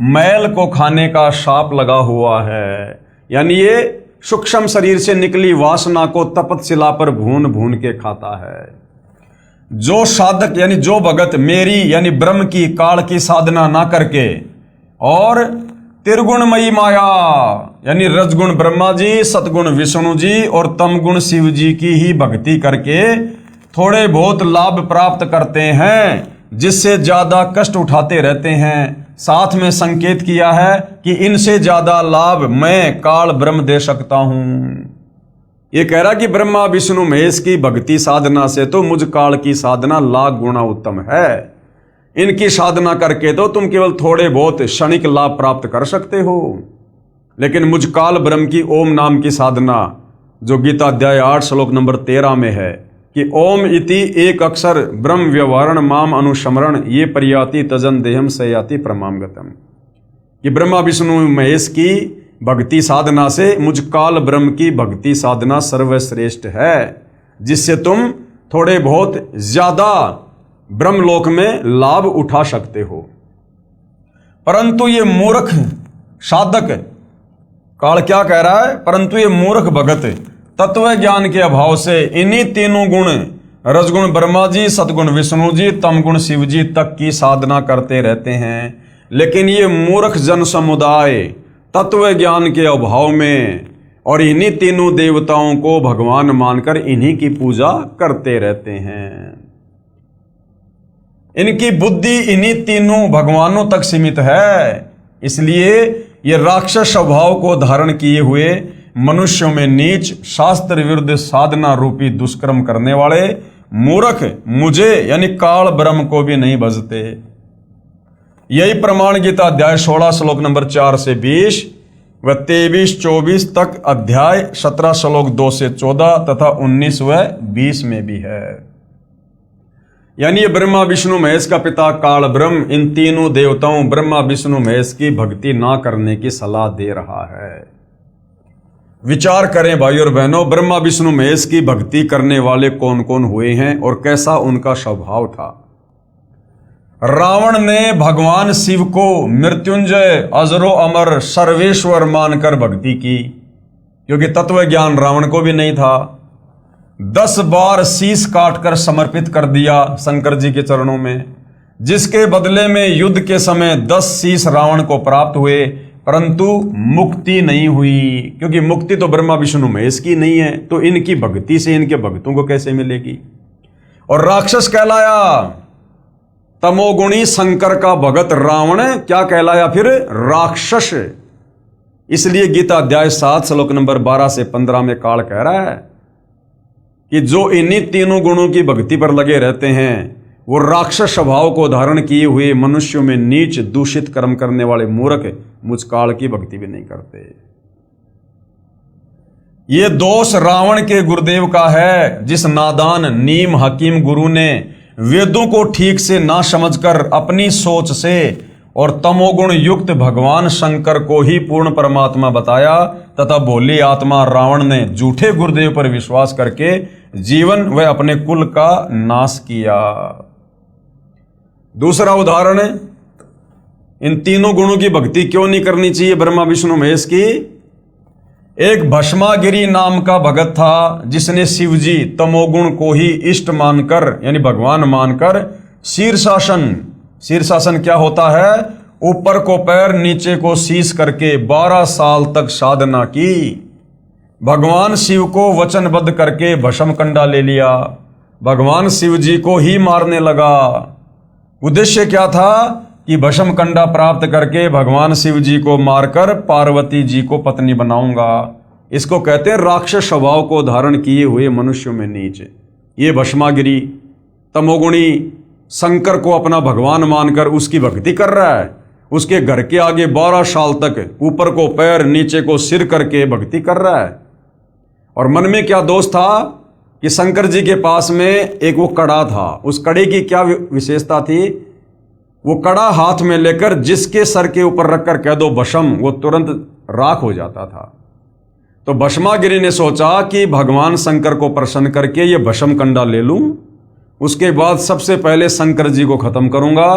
[SPEAKER 1] मैल को खाने का शाप लगा हुआ है। यानी ये सूक्ष्म शरीर से निकली वासना को तपतशिला पर भून भून के खाता है। जो साधक यानी जो भगत मेरी यानी ब्रह्म की, काल की साधना ना करके और त्रिगुणमयी माया यानी रजगुण ब्रह्मा जी, सतगुण विष्णु जी और तमगुण शिव जी की ही भक्ति करके थोड़े बहुत लाभ प्राप्त करते हैं, जिससे ज्यादा कष्ट उठाते रहते हैं। साथ में संकेत किया है कि इनसे ज्यादा लाभ मैं काल ब्रह्म दे सकता हूं। ये कह रहा कि ब्रह्मा विष्णु महेश की भक्ति साधना से तो मुझ काल की साधना लाख गुना उत्तम है। इनकी साधना करके तो तुम केवल थोड़े बहुत क्षणिक लाभ प्राप्त कर सकते हो, लेकिन मुझ काल ब्रह्म की ओम नाम की साधना, जो गीता अध्याय 8 श्लोक नंबर 13 में है कि ओम इति एक अक्षर ब्रह्म व्यवहारण माम अनुस्मरण ये परियाति तजन देहम सयाति प्रमाम गतम, कि ब्रह्मा विष्णु महेश की भक्ति साधना से मुझ काल ब्रह्म की भक्ति साधना सर्वश्रेष्ठ है, जिससे तुम थोड़े बहुत ज्यादा ब्रह्मलोक में लाभ उठा सकते हो। परंतु ये मूर्ख साधक, काल क्या कह रहा है? परंतु ये मूर्ख भगत तत्व ज्ञान के अभाव से इन्हीं तीनों गुण, रजगुण ब्रह्मा जी, सतगुण विष्णु जी, तमगुण शिव जी तक की साधना करते रहते हैं। लेकिन ये मूर्ख जन समुदाय तत्व ज्ञान के अभाव में और इन्हीं तीनों देवताओं को भगवान मानकर इन्हीं की पूजा करते रहते हैं। इनकी बुद्धि इन्हीं तीनों भगवानों तक सीमित है। इसलिए ये राक्षस स्वभाव को धारण किए हुए मनुष्यों में नीच, शास्त्र विरुद्ध साधना रूपी दुष्कर्म करने वाले मूर्ख मुझे यानी काल ब्रह्म को भी नहीं भजते। यही प्रमाण गीता अध्याय 16 श्लोक नंबर 4 से 20 व 23-24 तक, अध्याय 17 श्लोक 2 से 14 तथा 19 व 20 में भी है। यानी ये ब्रह्मा विष्णु महेश का पिता काल ब्रह्म इन तीनों देवताओं ब्रह्मा विष्णु महेश की भक्ति ना करने की सलाह दे रहा है। विचार करें भाई और बहनों, ब्रह्मा विष्णु महेश की भक्ति करने वाले कौन कौन हुए हैं और कैसा उनका स्वभाव था। रावण ने भगवान शिव को मृत्युंजय, अजरो अमर, सर्वेश्वर मानकर भक्ति की, क्योंकि तत्व ज्ञान रावण को भी नहीं था। 10 बार शीश काटकर समर्पित कर दिया शंकर जी के चरणों में, जिसके बदले में युद्ध के समय 10 शीश रावण को प्राप्त हुए, परंतु मुक्ति नहीं हुई, क्योंकि मुक्ति तो ब्रह्मा विष्णु महेश की नहीं है, तो इनकी भक्ति से इनके भक्तों को कैसे मिलेगी। और राक्षस कहलाया, तमोगुणी शंकर का भगत रावण क्या कहलाया फिर? राक्षस। इसलिए गीता अध्याय 7 श्लोक नंबर 12 से 15 में काल कह रहा है कि जो इन्हीं तीनों गुणों की भक्ति पर लगे रहते हैं वो राक्षस स्वभाव को धारण किए हुए मनुष्यों में नीच दूषित कर्म करने वाले मूर्ख मुझ काल की भक्ति भी नहीं करते। ये दोष रावण के गुरुदेव का है, जिस नादान नीम हकीम गुरु ने वेदों को ठीक से ना समझकर अपनी सोच से और तमोगुण युक्त भगवान शंकर को ही पूर्ण परमात्मा बताया तथा भोली आत्मा रावण ने झूठे गुरुदेव पर विश्वास करके जीवन व अपने कुल का नाश किया। दूसरा उदाहरण, इन तीनों गुणों की भक्ति क्यों नहीं करनी चाहिए ब्रह्मा विष्णु महेश की। एक भस्मागिरी नाम का भगत था, जिसने शिवजी तमोगुण को ही इष्ट मानकर यानी भगवान मानकर शीर्षासन क्या होता है, ऊपर को पैर नीचे को शीश करके 12 साल तक साधना की। भगवान शिव को वचनबद्ध करके भस्म कंडा ले लिया, भगवान शिव जी को ही मारने लगा। उद्देश्य क्या था कि भस्म कंडा प्राप्त करके भगवान शिव जी को मारकर पार्वती जी को पत्नी बनाऊंगा। इसको कहते हैं राक्षस स्वभाव को धारण किए हुए मनुष्यों में नीच। ये भस्मागिरी तमोगुणी शंकर को अपना भगवान मानकर उसकी भक्ति कर रहा है, उसके घर के आगे 12 साल तक ऊपर को पैर नीचे को सिर करके भक्ति कर रहा है। और मन में क्या दोष था कि शंकर जी के पास में एक वो कड़ा था, उस कड़े की क्या विशेषता थी, वो कड़ा हाथ में लेकर जिसके सर के ऊपर रखकर कह दो भस्म, वो तुरंत राख हो जाता था। तो भस्मागिरी ने सोचा कि भगवान शंकर को प्रसन्न करके ये भस्म कंडा ले लूं, उसके बाद सबसे पहले शंकर जी को खत्म करूंगा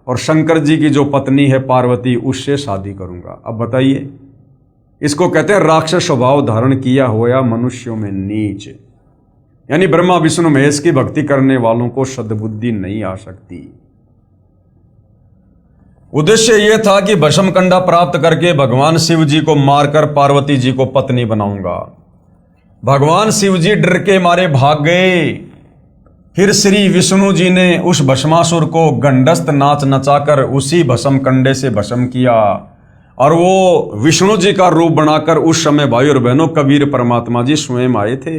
[SPEAKER 1] और शंकर जी की जो पत्नी है पार्वती उससे शादी करूंगा। अब बताइए, इसको कहते हैं राक्षस स्वभाव धारण किया हुआ मनुष्यों में नीच। यानी ब्रह्मा विष्णु महेश की भक्ति करने वालों को सद्बुद्धि नहीं आ सकती। उद्देश्य यह था कि भस्म कंडा प्राप्त करके भगवान शिव जी को मारकर पार्वती जी को पत्नी बनाऊंगा। भगवान शिव जी डर के मारे भाग गए। फिर श्री विष्णु जी ने उस भस्मासुर को गंडस्त नाच नचाकर उसी भस्म कंडे से भस्म किया और वो विष्णु जी का रूप बनाकर उस समय भाई और बहनों कबीर परमात्मा जी स्वयं आए थे।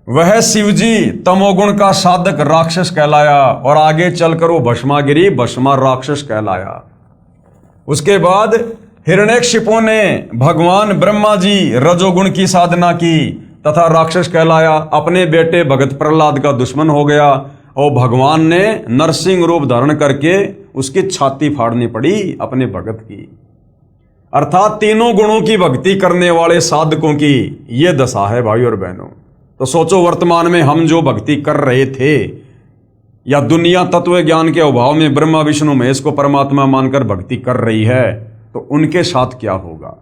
[SPEAKER 1] वह शिवजी तमोगुण का साधक राक्षस कहलाया और आगे चलकर वो भस्मागिरी भस्मा राक्षस कहलाया। उसके बाद हिरण्यकशिपु ने भगवान ब्रह्मा जी रजोगुण की साधना की तथा राक्षस कहलाया, अपने बेटे भगत प्रहलाद का दुश्मन हो गया और भगवान ने नरसिंह रूप धारण करके उसकी छाती फाड़नी पड़ी अपने भगत की। अर्थात तीनों गुणों की भक्ति करने वाले साधकों की ये दशा है भाई और बहनों। तो सोचो, वर्तमान में हम जो भक्ति कर रहे थे या दुनिया तत्व ज्ञान के अभाव में ब्रह्मा विष्णु महेश को परमात्मा मानकर भक्ति कर रही है, तो उनके साथ क्या होगा।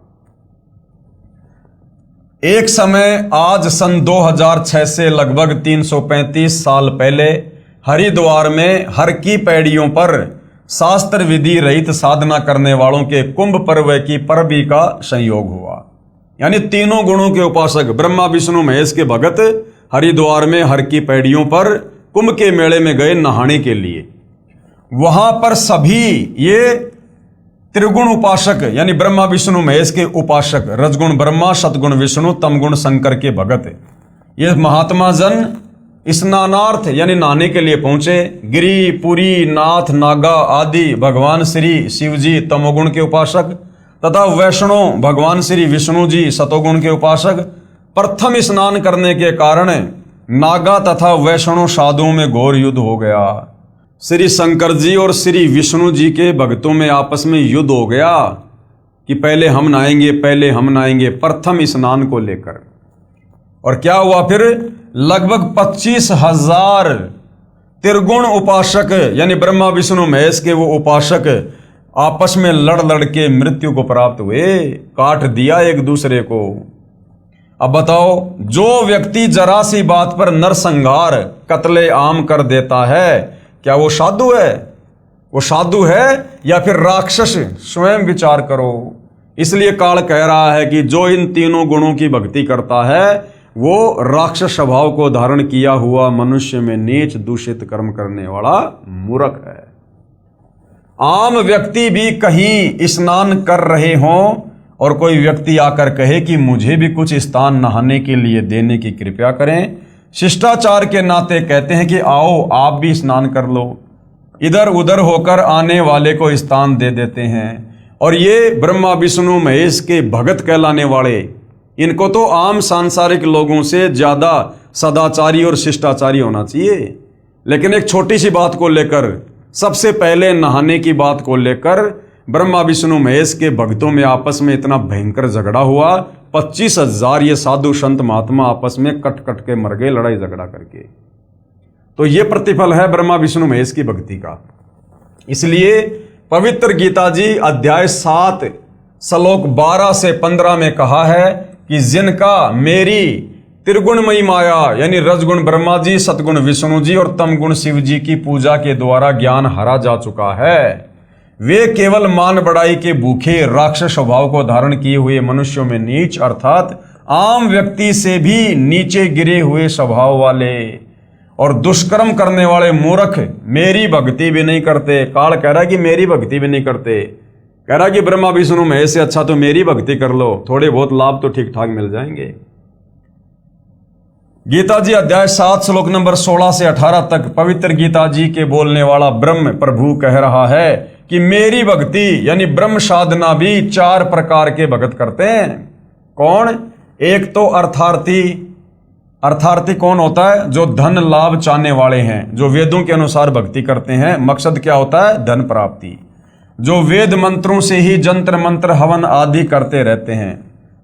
[SPEAKER 1] एक समय आज सन 2006 से लगभग 335 साल पहले हरिद्वार में हर की पैड़ियों पर शास्त्र विधि रहित साधना करने वालों के कुंभ पर्व की परबी का संयोग हुआ। यानी तीनों गुणों के उपासक ब्रह्मा विष्णु महेश के भगत हरिद्वार में हर की पैड़ियों पर कुंभ के मेले में गए नहाने के लिए। वहां पर सभी ये त्रिगुण उपासक यानी ब्रह्मा विष्णु महेश के उपासक, रजगुण ब्रह्मा सतगुण विष्णु तमगुण शंकर के भगत, ये महात्मा जन स्नानार्थ यानी नहाने के लिए पहुंचे। गिरी पुरी नाथ नागा आदि भगवान श्री शिव जी तमोगुण के उपासक तथा वैष्णव भगवान श्री विष्णु जी सतोगुण के उपासक। प्रथम स्नान करने के कारण नागा तथा वैष्णव साधुओं में घोर युद्ध हो गया। श्री शंकर जी और श्री विष्णु जी के भक्तों में आपस में युद्ध हो गया कि पहले हम नहाएंगे प्रथम स्नान को लेकर। और क्या हुआ फिर, लगभग 25,000 त्रिगुण उपासक यानी ब्रह्मा विष्णु महेश के वो उपासक आपस में लड़ के मृत्यु को प्राप्त हुए, काट दिया एक दूसरे को। अब बताओ, जो व्यक्ति जरा सी बात पर नरसंहार कत्ले आम कर देता है, क्या वो साधु है? वो साधु है या फिर राक्षस? स्वयं विचार करो। इसलिए काल कह रहा है कि जो इन तीनों गुणों की भक्ति करता है वो राक्षस स्वभाव को धारण किया हुआ मनुष्य में नीच दूषित कर्म करने वाला मूर्ख है। आम व्यक्ति भी कहीं स्नान कर रहे हों और कोई व्यक्ति आकर कहे कि मुझे भी कुछ स्थान नहाने के लिए देने की कृपा करें, शिष्टाचार के नाते कहते हैं कि आओ आप भी स्नान कर लो। इधर उधर होकर आने वाले को स्थान दे देते हैं। और ये ब्रह्मा विष्णु महेश के भगत कहलाने वाले, इनको तो आम सांसारिक लोगों से ज़्यादा सदाचारी और शिष्टाचारी होना चाहिए। लेकिन एक छोटी सी बात को लेकर, सबसे पहले नहाने की बात को लेकर ब्रह्मा विष्णु महेश के भक्तों में आपस में इतना भयंकर झगड़ा हुआ, 25,000 ये साधु संत महात्मा आपस में कट कट के मर गए लड़ाई झगड़ा करके। तो ये प्रतिफल है ब्रह्मा विष्णु महेश की भक्ति का। इसलिए पवित्र गीता जी अध्याय 7 श्लोक 12 से 15 में कहा है कि जिनका मेरी त्रिगुणमयी माया यानी रजगुण ब्रह्मा जी, सतगुण विष्णु जी और तमगुण शिव जी की पूजा के द्वारा ज्ञान हरा जा चुका है, वे केवल मान बढ़ाई के भूखे राक्षस स्वभाव को धारण किए हुए मनुष्यों में नीच अर्थात आम व्यक्ति से भी नीचे गिरे हुए स्वभाव वाले और दुष्कर्म करने वाले मूर्ख मेरी भक्ति भी नहीं करते। काल कह रहा है कि मेरी भक्ति भी नहीं करते, कह रहा है कि ब्रह्मा विष्णु महेश से अच्छा तो मेरी भक्ति कर लो, थोड़े बहुत लाभ तो ठीक ठाक मिल जाएंगे। गीता जी अध्याय 7 श्लोक नंबर 16 से 18 तक पवित्र गीता जी के बोलने वाला ब्रह्म प्रभु कह रहा है कि मेरी भक्ति यानी ब्रह्म साधना भी 4 प्रकार के भगत करते हैं। कौन? एक तो अर्थार्थी। अर्थार्थी कौन होता है? जो धन लाभ चाहने वाले हैं, जो वेदों के अनुसार भक्ति करते हैं। मकसद क्या होता है? धन प्राप्ति। जो वेद मंत्रों से ही जंत्र मंत्र हवन आदि करते रहते हैं।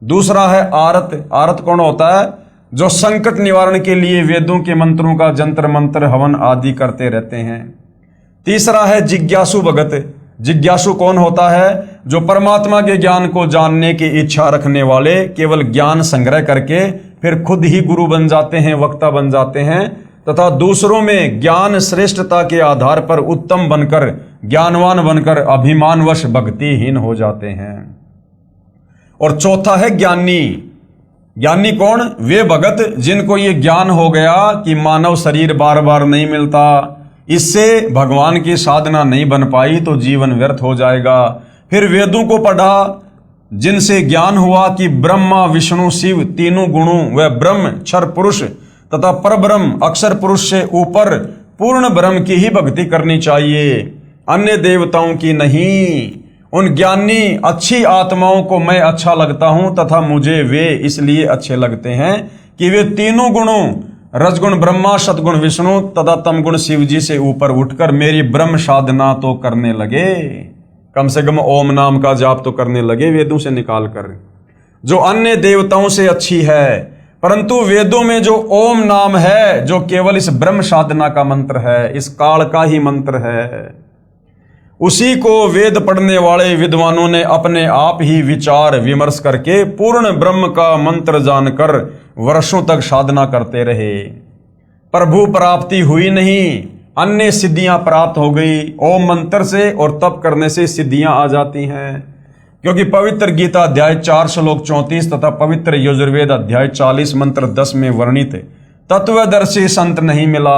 [SPEAKER 1] दूसरा है आरत। आरत कौन होता है? जो संकट निवारण के लिए वेदों के मंत्रों का जंत्र मंत्र हवन आदि करते रहते हैं। तीसरा है जिज्ञासु भगत। जिज्ञासु कौन होता है? जो परमात्मा के ज्ञान को जानने की इच्छा रखने वाले, केवल ज्ञान संग्रह करके फिर खुद ही गुरु बन जाते हैं, वक्ता बन जाते हैं तथा दूसरों में ज्ञान श्रेष्ठता के आधार पर उत्तम बनकर, ज्ञानवान बनकर अभिमानवश भक्तिहीन हो जाते हैं। और चौथा है ज्ञानी। ज्ञानी कौन? वे भगत जिनको ये ज्ञान हो गया कि मानव शरीर बार बार नहीं मिलता, इससे भगवान की साधना नहीं बन पाई तो जीवन व्यर्थ हो जाएगा। फिर वेदों को पढ़ा, जिनसे ज्ञान हुआ कि ब्रह्मा विष्णु शिव तीनों गुणों व ब्रह्म क्षर पुरुष तथा परब्रह्म अक्षर पुरुष से ऊपर पूर्ण ब्रह्म की ही भक्ति करनी चाहिए, अन्य देवताओं की नहीं। उन ज्ञानी अच्छी आत्माओं को मैं अच्छा लगता हूं तथा मुझे वे इसलिए अच्छे लगते हैं कि वे तीनों गुणों रजगुण ब्रह्मा, सतगुण विष्णु तथा तमगुण शिव जी से ऊपर उठकर मेरी ब्रह्म साधना तो करने लगे, कम से कम ओम नाम का जाप तो करने लगे वेदों से निकाल कर, जो अन्य देवताओं से अच्छी है। परंतु वेदों में जो ओम नाम है, जो केवल इस ब्रह्म साधना का मंत्र है, इस काल का ही मंत्र है, उसी को वेद पढ़ने वाले विद्वानों ने अपने आप ही विचार विमर्श करके पूर्ण ब्रह्म का मंत्र जानकर वर्षों तक साधना करते रहे। प्रभु प्राप्ति हुई नहीं, अन्य सिद्धियां प्राप्त हो गई। ओम मंत्र से और तप करने से सिद्धियां आ जाती हैं, क्योंकि पवित्र गीता अध्याय 4 श्लोक 34 तथा पवित्र यजुर्वेद अध्याय 40 मंत्र 10 में वर्णित तत्वदर्शी संत नहीं मिला।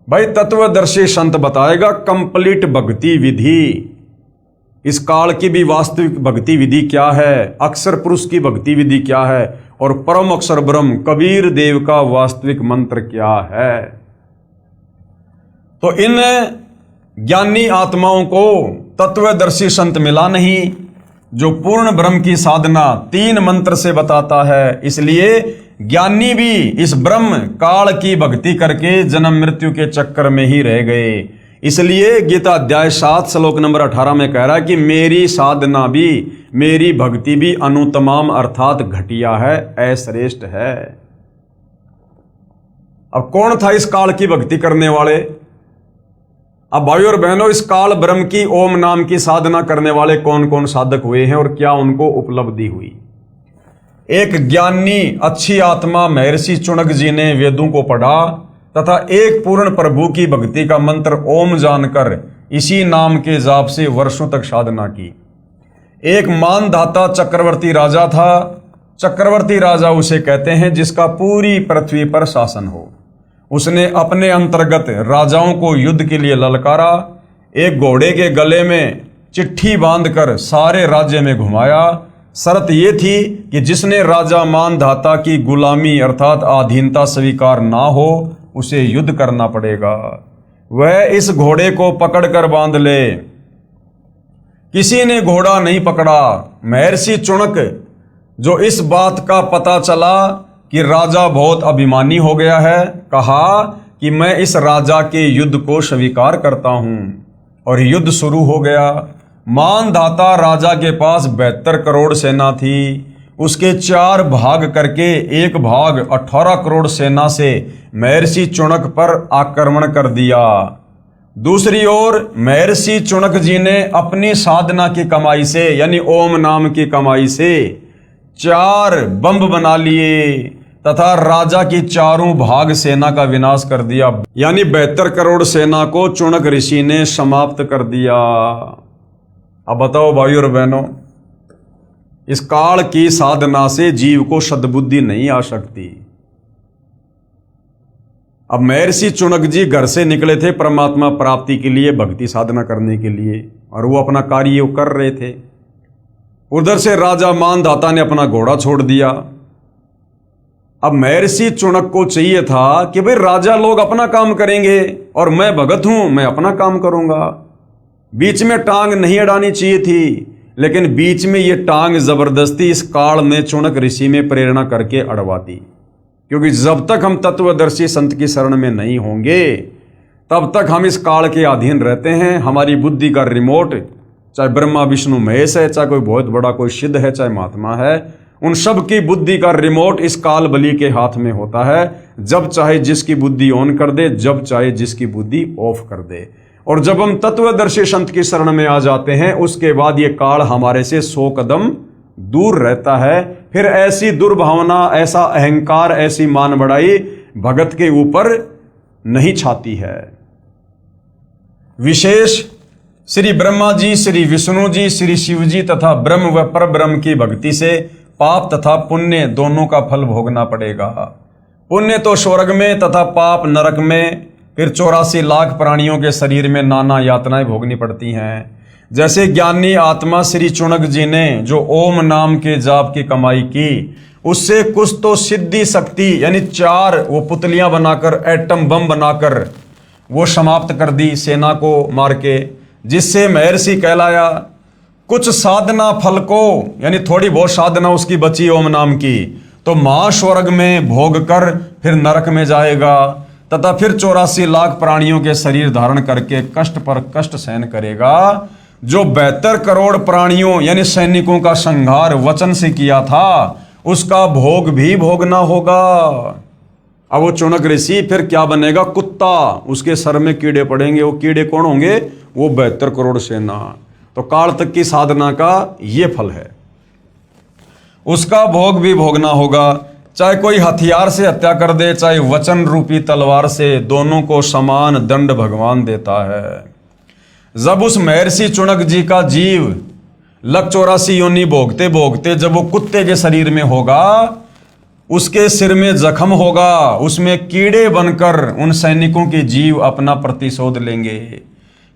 [SPEAKER 1] भाई तत्वदर्शी संत बताएगा कंप्लीट भक्ति विधि, इस काल की भी वास्तविक भक्ति विधि क्या है, अक्षर पुरुष की भक्ति विधि क्या है और परम अक्षर ब्रह्म कबीर देव का वास्तविक मंत्र क्या है। तो इन ज्ञानी आत्माओं को तत्वदर्शी संत मिला नहीं, जो पूर्ण ब्रह्म की साधना 3 मंत्र से बताता है। इसलिए ज्ञानी भी इस ब्रह्म काल की भक्ति करके जन्म मृत्यु के चक्कर में ही रह गए। इसलिए गीता अध्याय 7 श्लोक नंबर 18 में कह रहा है कि मेरी साधना भी, मेरी भक्ति भी अनुतमाम अर्थात घटिया है, अश्रेष्ठ है। अब कौन था इस काल की भक्ति करने वाले? अब भाई और बहनों, इस काल ब्रह्म की ओम नाम की साधना करने वाले कौन कौन साधक हुए हैं और क्या उनको उपलब्धि हुई? एक ज्ञानी अच्छी आत्मा महर्षि चुनक जी ने वेदों को पढ़ा तथा एक पूर्ण प्रभु की भक्ति का मंत्र ओम जानकर इसी नाम के जाप से वर्षों तक साधना की। एक मानधाता चक्रवर्ती राजा था। चक्रवर्ती राजा उसे कहते हैं जिसका पूरी पृथ्वी पर शासन हो। उसने अपने अंतर्गत राजाओं को युद्ध के लिए ललकारा, एक घोड़े के गले में चिट्ठी बांधकर सारे राज्य में घुमाया, शर्त ये थी कि जिसने राजा मानधाता की गुलामी अर्थात अधीनता स्वीकार ना हो उसे युद्ध करना पड़ेगा। वह इस घोड़े को पकड़कर बांध ले। किसी ने घोड़ा नहीं पकड़ा। महर्षि चुनक जो इस बात का पता चला कि राजा बहुत अभिमानी हो गया है, कहा कि मैं इस राजा के युद्ध को स्वीकार करता हूं। और युद्ध शुरू हो गया। मानधाता राजा के पास 72 करोड़ सेना थी। उसके 4 भाग करके एक भाग 18 करोड़ सेना से महर्षि चुनक पर आक्रमण कर दिया। दूसरी ओर महर्षि चुनक जी ने अपनी साधना की कमाई से यानी ओम नाम की कमाई से 4 बम बना लिए तथा राजा की चारों भाग सेना का विनाश कर दिया। यानी 72 करोड़ सेना को चुनक ऋषि ने समाप्त कर दिया। अब बताओ भाइयों और बहनों, इस काल की साधना से जीव को सद्बुद्धि नहीं आ सकती। अब महर्षि चुनक जी घर से निकले थे परमात्मा प्राप्ति के लिए, भक्ति साधना करने के लिए, और वो अपना कार्य कर रहे थे। उधर से राजा मानधाता ने अपना घोड़ा छोड़ दिया। अब महर्षि चुनक को चाहिए था कि भाई राजा लोग अपना काम करेंगे और मैं भगत हूं, मैं अपना काम करूंगा। बीच में टांग नहीं अड़ानी चाहिए थी, लेकिन बीच में ये टांग जबरदस्ती इस काल ने चुनक ऋषि में प्रेरणा करके अड़वा दी। क्योंकि जब तक हम तत्वदर्शी संत की शरण में नहीं होंगे तब तक हम इस काल के अधीन रहते हैं। हमारी बुद्धि का रिमोट, चाहे ब्रह्मा विष्णु महेश है, चाहे कोई बहुत बड़ा कोई सिद्ध है, चाहे महात्मा है, उन सब की बुद्धि का रिमोट इस काल बलि के हाथ में होता है। जब चाहे जिसकी बुद्धि ऑन कर दे, जब चाहे जिसकी बुद्धि ऑफ कर दे। और जब हम तत्वदर्शी संत की शरण में आ जाते हैं उसके बाद ये काल हमारे से 100 कदम दूर रहता है। फिर ऐसी दुर्भावना, ऐसा अहंकार, ऐसी मान बढ़ाई भगत के ऊपर नहीं छाती है। विशेष श्री ब्रह्मा जी, श्री विष्णु जी, श्री शिव जी तथा ब्रह्म व परब्रह्म की भक्ति से पाप तथा पुण्य दोनों का फल भोगना पड़ेगा। पुण्य तो स्वर्ग में तथा पाप नरक में। फिर 84 लाख प्राणियों के शरीर में नाना यातनाएं भोगनी पड़ती हैं। जैसे ज्ञानी आत्मा श्री चुनक जी ने जो ओम नाम के जाप की कमाई की, उससे कुछ तो सिद्धि शक्ति यानी 4 वो पुतलियां बनाकर, एटम बम बनाकर वो समाप्त कर दी सेना को मार के, जिससे महर्षि कहलाया। कुछ साधना फल को यानी थोड़ी बहुत साधना उसकी बची ओम नाम की, तो महास्वर्ग में भोग कर फिर नरक में जाएगा तथा फिर 84 लाख प्राणियों के शरीर धारण करके कष्ट पर कष्ट सहन करेगा। जो 72 करोड़ प्राणियों यानी सैनिकों का संहार वचन से किया था उसका भोग भी भोगना होगा। अब वो चुनक ऋषि फिर क्या बनेगा? कुत्ता। उसके सर में कीड़े पड़ेंगे। वो कीड़े कौन होंगे? वो 72 करोड़ सेना। तो काल तक की साधना का ये फल है, उसका भोग भी भोगना होगा। चाहे कोई हथियार से हत्या कर दे, चाहे वचन रूपी तलवार से, दोनों को समान दंड भगवान देता है। जब उस महर्षि चुनक जी का जीव 184 योनि भोगते भोगते जब वो कुत्ते के शरीर में होगा, उसके सिर में जख्म होगा, उसमें कीड़े बनकर उन सैनिकों के जीव अपना प्रतिशोध लेंगे।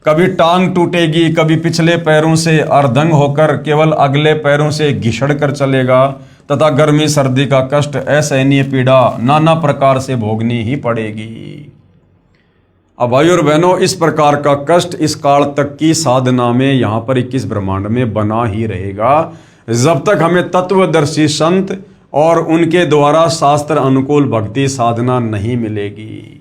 [SPEAKER 1] कभी टांग टूटेगी, कभी पिछले पैरों से अर्धंग होकर केवल अगले पैरों से घिसड़ कर चलेगा तथा गर्मी सर्दी का कष्ट, असहनीय पीड़ा नाना प्रकार से भोगनी ही पड़ेगी। अब भाई और बहनों, इस प्रकार का कष्ट इस काल तक की साधना में यहाँ पर 21 ब्रह्मांड में बना ही रहेगा, जब तक हमें तत्वदर्शी संत और उनके द्वारा शास्त्र अनुकूल भक्ति साधना नहीं मिलेगी।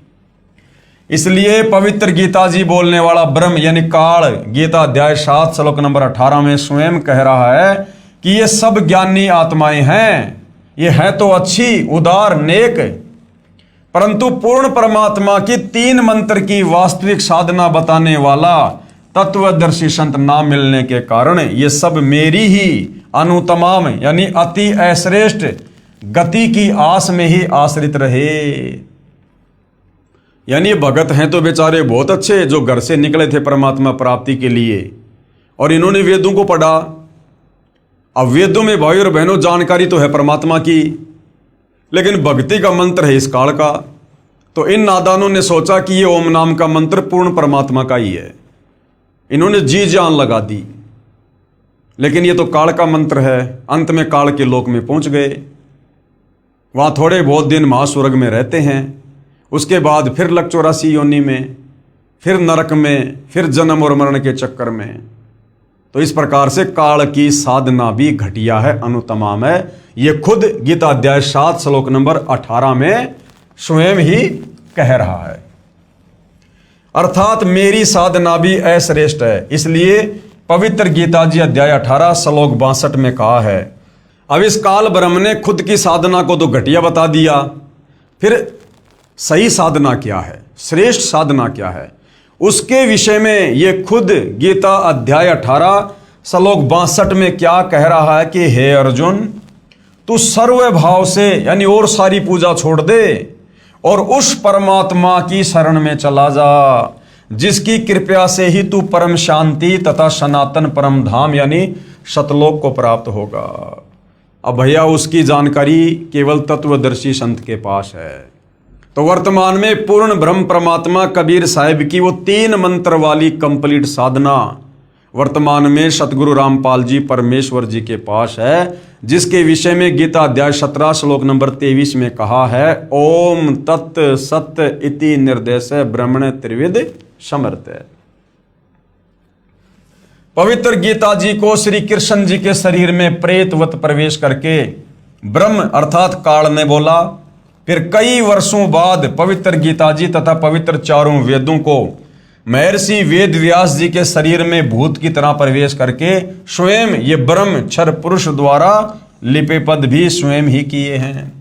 [SPEAKER 1] इसलिए पवित्र गीता जी बोलने वाला ब्रह्म यानी काल, गीता अध्याय 7 श्लोक नंबर 18 में स्वयं कह रहा है कि ये सब ज्ञानी आत्माएं हैं, ये है तो अच्छी, उदार, नेक, परंतु पूर्ण परमात्मा की 3 मंत्र की वास्तविक साधना बताने वाला तत्वदर्शी संत ना मिलने के कारण ये सब मेरी ही अनुतमाम यानी अति अश्रेष्ठ गति की आस में ही आश्रित रहे। यानी भगत हैं तो बेचारे बहुत अच्छे, जो घर से निकले थे परमात्मा प्राप्ति के लिए और इन्होंने वेदों को पढ़ा। अब वेदों में भाई और बहनों जानकारी तो है परमात्मा की, लेकिन भक्ति का मंत्र है इस काल का। तो इन नादानों ने सोचा कि ये ओम नाम का मंत्र पूर्ण परमात्मा का ही है। इन्होंने जी जान लगा दी लेकिन ये तो काल का मंत्र है। अंत में काल के लोक में पहुंच गए, वहाँ थोड़े बहुत दिन महास्वर्ग में रहते हैं, उसके बाद फिर लक 84 योनि में, फिर नरक में, फिर जन्म और मरण के चक्कर में। तो इस प्रकार से काल की साधना भी घटिया है, अनुतमाम है। ये खुद गीता अध्याय 7 श्लोक नंबर 18 में स्वयं ही कह रहा है। अर्थात मेरी साधना भी अश्रेष्ठ है। इसलिए पवित्र गीता जी अध्याय 18 श्लोक 62 में कहा है। अब इस काल ब्रह्म ने खुद की साधना को तो घटिया बता दिया, फिर सही साधना क्या है, श्रेष्ठ साधना क्या है, उसके विषय में ये खुद गीता अध्याय 18 श्लोक 62 में क्या कह रहा है कि हे अर्जुन, तू सर्व भाव से यानी और सारी पूजा छोड़ दे और उस परमात्मा की शरण में चला जा जिसकी कृपया से ही तू परम शांति तथा सनातन परम धाम यानी सतलोक को प्राप्त होगा। अब भैया उसकी जानकारी केवल तत्वदर्शी संत के पास है। तो वर्तमान में पूर्ण ब्रह्म परमात्मा कबीर साहिब की वो 3 मंत्र वाली कंप्लीट साधना वर्तमान में सतगुरु रामपाल जी परमेश्वर जी के पास है, जिसके विषय में गीता अध्याय 17 श्लोक नंबर 23 में कहा है, ओम तत् सत इति निर्देश ब्रह्मण त्रिविध समर्थ। पवित्र गीता जी को श्री कृष्ण जी के शरीर में प्रेतवत प्रवेश करके ब्रह्म अर्थात काल ने बोला। फिर कई वर्षों बाद पवित्र गीता जी तथा पवित्र चारों वेदों को महर्षि वेद व्यास जी के शरीर में भूत की तरह प्रवेश करके स्वयं ये ब्रह्म क्षर पुरुष द्वारा लिपि पद भी स्वयं ही किए हैं।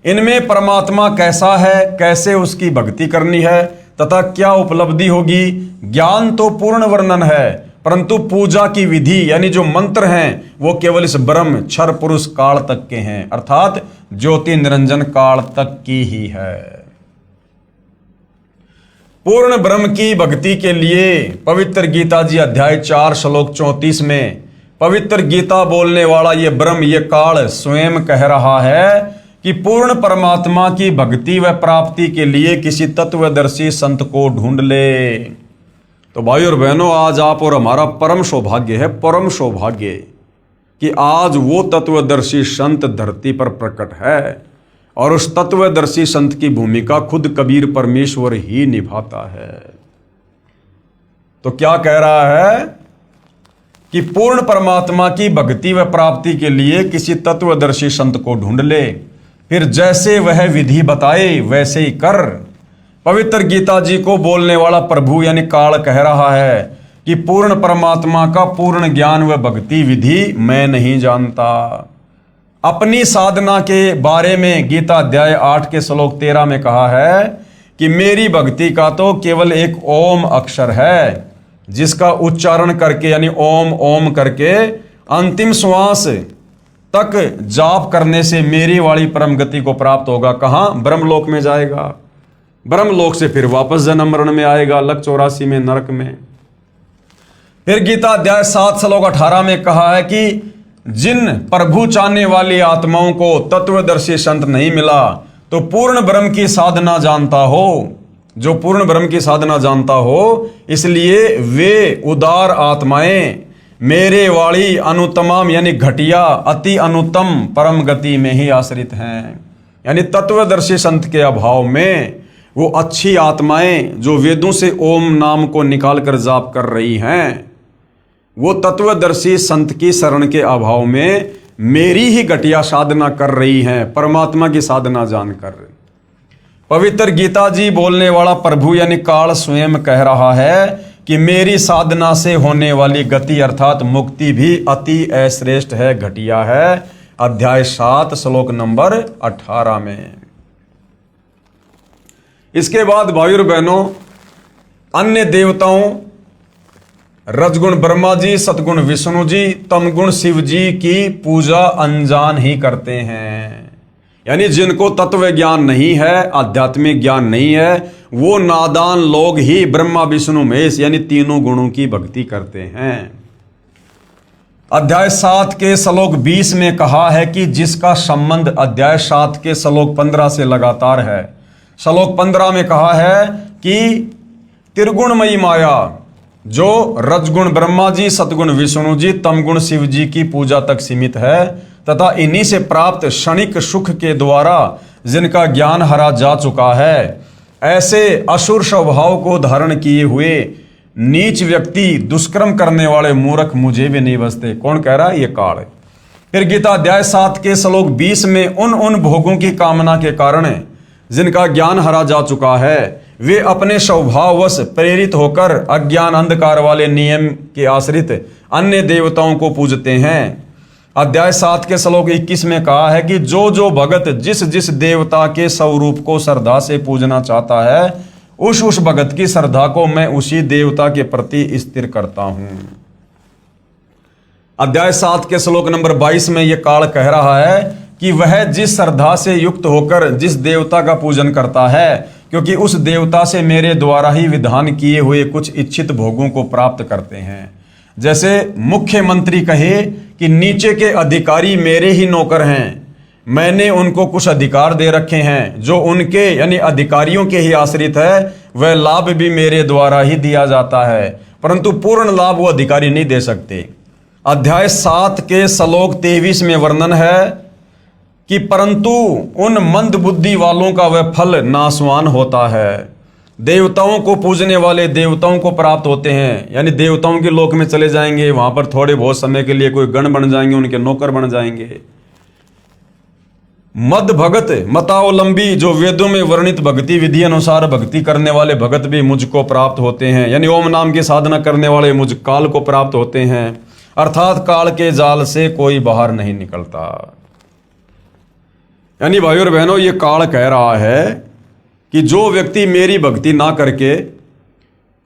[SPEAKER 1] इनमें परमात्मा कैसा है, कैसे उसकी भक्ति करनी है तथा क्या उपलब्धि होगी, ज्ञान तो पूर्ण वर्णन है, परंतु पूजा की विधि यानी जो मंत्र हैं वो केवल इस ब्रह्म क्षर पुरुष काल तक के हैं, अर्थात ज्योति निरंजन काल तक की ही है। पूर्ण ब्रह्म की भक्ति के लिए पवित्र गीता जी अध्याय 4 श्लोक 34 में पवित्र गीता बोलने वाला ये ब्रह्म ये काल स्वयं कह रहा है कि पूर्ण परमात्मा की भक्ति व प्राप्ति के लिए किसी तत्वदर्शी संत को ढूंढ ले। तो भाई और बहनों, आज आप और हमारा परम सौभाग्य है, परम सौभाग्य कि आज वो तत्वदर्शी संत धरती पर प्रकट है और उस तत्वदर्शी संत की भूमिका खुद कबीर परमेश्वर ही निभाता है। तो क्या कह रहा है कि पूर्ण परमात्मा की भक्ति व प्राप्ति के लिए किसी तत्वदर्शी संत को ढूंढ ले, फिर जैसे वह विधि बताए वैसे ही कर। पवित्र गीता जी को बोलने वाला प्रभु यानी काल कह रहा है कि पूर्ण परमात्मा का पूर्ण ज्ञान व भक्ति विधि मैं नहीं जानता। अपनी साधना के बारे में गीता अध्याय 8 के श्लोक 13 में कहा है कि मेरी भक्ति का तो केवल एक ओम अक्षर है, जिसका उच्चारण करके यानी ओम ओम करके अंतिम श्वास तक जाप करने से मेरी वाली परम गति को प्राप्त होगा। कहाँ? ब्रह्मलोक में जाएगा। ब्रह्मलोक से फिर वापस जन्म मरण में आएगा, लक 84 में नरक में। फिर गीता अध्याय 7 श्लोक 18 में कहा है कि जिन प्रभु चाहने वाली आत्माओं को तत्वदर्शी संत नहीं मिला तो पूर्ण ब्रह्म की साधना जानता हो, जो पूर्ण ब्रह्म की साधना जानता हो, इसलिए वे उदार आत्माएं मेरे वाली अनुतमाम यानी घटिया अति अनुत्तम परम गति में ही आश्रित हैं। यानी तत्वदर्शी संत के अभाव में वो अच्छी आत्माएं जो वेदों से ओम नाम को निकाल कर जाप कर रही हैं, वो तत्वदर्शी संत की शरण के अभाव में मेरी ही घटिया साधना कर रही हैं, परमात्मा की साधना जानकर। पवित्र गीता जी बोलने वाला प्रभु यानी काल स्वयं कह रहा है कि मेरी साधना से होने वाली गति अर्थात मुक्ति भी अति अश्रेष्ठ है, घटिया है। अध्याय 7 श्लोक नंबर 18 में। इसके बाद भाई और बहनों, अन्य देवताओं रजगुण ब्रह्मा जी, सतगुण विष्णु जी, तमगुण शिव जी की पूजा अनजान ही करते हैं। यानी जिनको तत्व ज्ञान नहीं है, आध्यात्मिक ज्ञान नहीं है, वो नादान लोग ही ब्रह्मा विष्णु महेश यानी तीनों गुणों की भक्ति करते हैं। अध्याय 7 के श्लोक 20 में कहा है कि जिसका संबंध अध्याय 7 के श्लोक 15 से लगातार है। श्लोक 15 में कहा है कि त्रिगुणमयी माया जो रजगुण ब्रह्मा जी, सतगुण विष्णु जी, तमगुण शिव जी की पूजा तक सीमित है तथा इन्हीं से प्राप्त क्षणिक सुख के द्वारा जिनका ज्ञान हरा जा चुका है, ऐसे असुर स्वभाव को धारण किए हुए नीच व्यक्ति, दुष्कर्म करने वाले मूर्ख मुझे भी नहीं बसते। कौन कह रहा है? ये काल। फिर गीता अध्याय 7 के श्लोक 20 में उन भोगों की कामना के कारण जिनका ज्ञान हरा जा चुका है, वे अपने स्वभाववश प्रेरित होकर अज्ञान अंधकार वाले नियम के आश्रित अन्य देवताओं को पूजते हैं। अध्याय 7 के श्लोक 21 में कहा है कि जो जो भगत जिस जिस देवता के स्वरूप को श्रद्धा से पूजना चाहता है, उस भगत की श्रद्धा को मैं उसी देवता के प्रति स्थिर करता हूं। अध्याय 7 के श्लोक नंबर 22 में यह काल कह रहा है कि वह जिस श्रद्धा से युक्त होकर जिस देवता का पूजन करता है, क्योंकि उस देवता से मेरे द्वारा ही विधान किए हुए कुछ इच्छित भोगों को प्राप्त करते हैं। जैसे मुख्यमंत्री कहे कि नीचे के अधिकारी मेरे ही नौकर हैं, मैंने उनको कुछ अधिकार दे रखे हैं जो उनके यानी अधिकारियों के ही आश्रित है, वह लाभ भी मेरे द्वारा ही दिया जाता है, परंतु पूर्ण लाभ वो अधिकारी नहीं दे सकते। अध्याय 7 के श्लोक 23 में वर्णन है कि परंतु उन मंद बुद्धि वालों का वह फल नाशवान होता है। देवताओं को पूजने वाले देवताओं को प्राप्त होते हैं, यानी देवताओं के लोक में चले जाएंगे, वहां पर थोड़े बहुत समय के लिए कोई गण बन जाएंगे, उनके नौकर बन जाएंगे। मद भगत मतावलंबी, जो वेदों में वर्णित भक्ति विधि अनुसार भक्ति करने वाले भगत भी मुझको प्राप्त होते हैं, यानी ओम नाम की साधना करने वाले मुझ काल को प्राप्त होते हैं, अर्थात काल के जाल से कोई बाहर नहीं निकलता। यानी भाइयों और बहनों, ये काल कह रहा है कि जो व्यक्ति मेरी भक्ति ना करके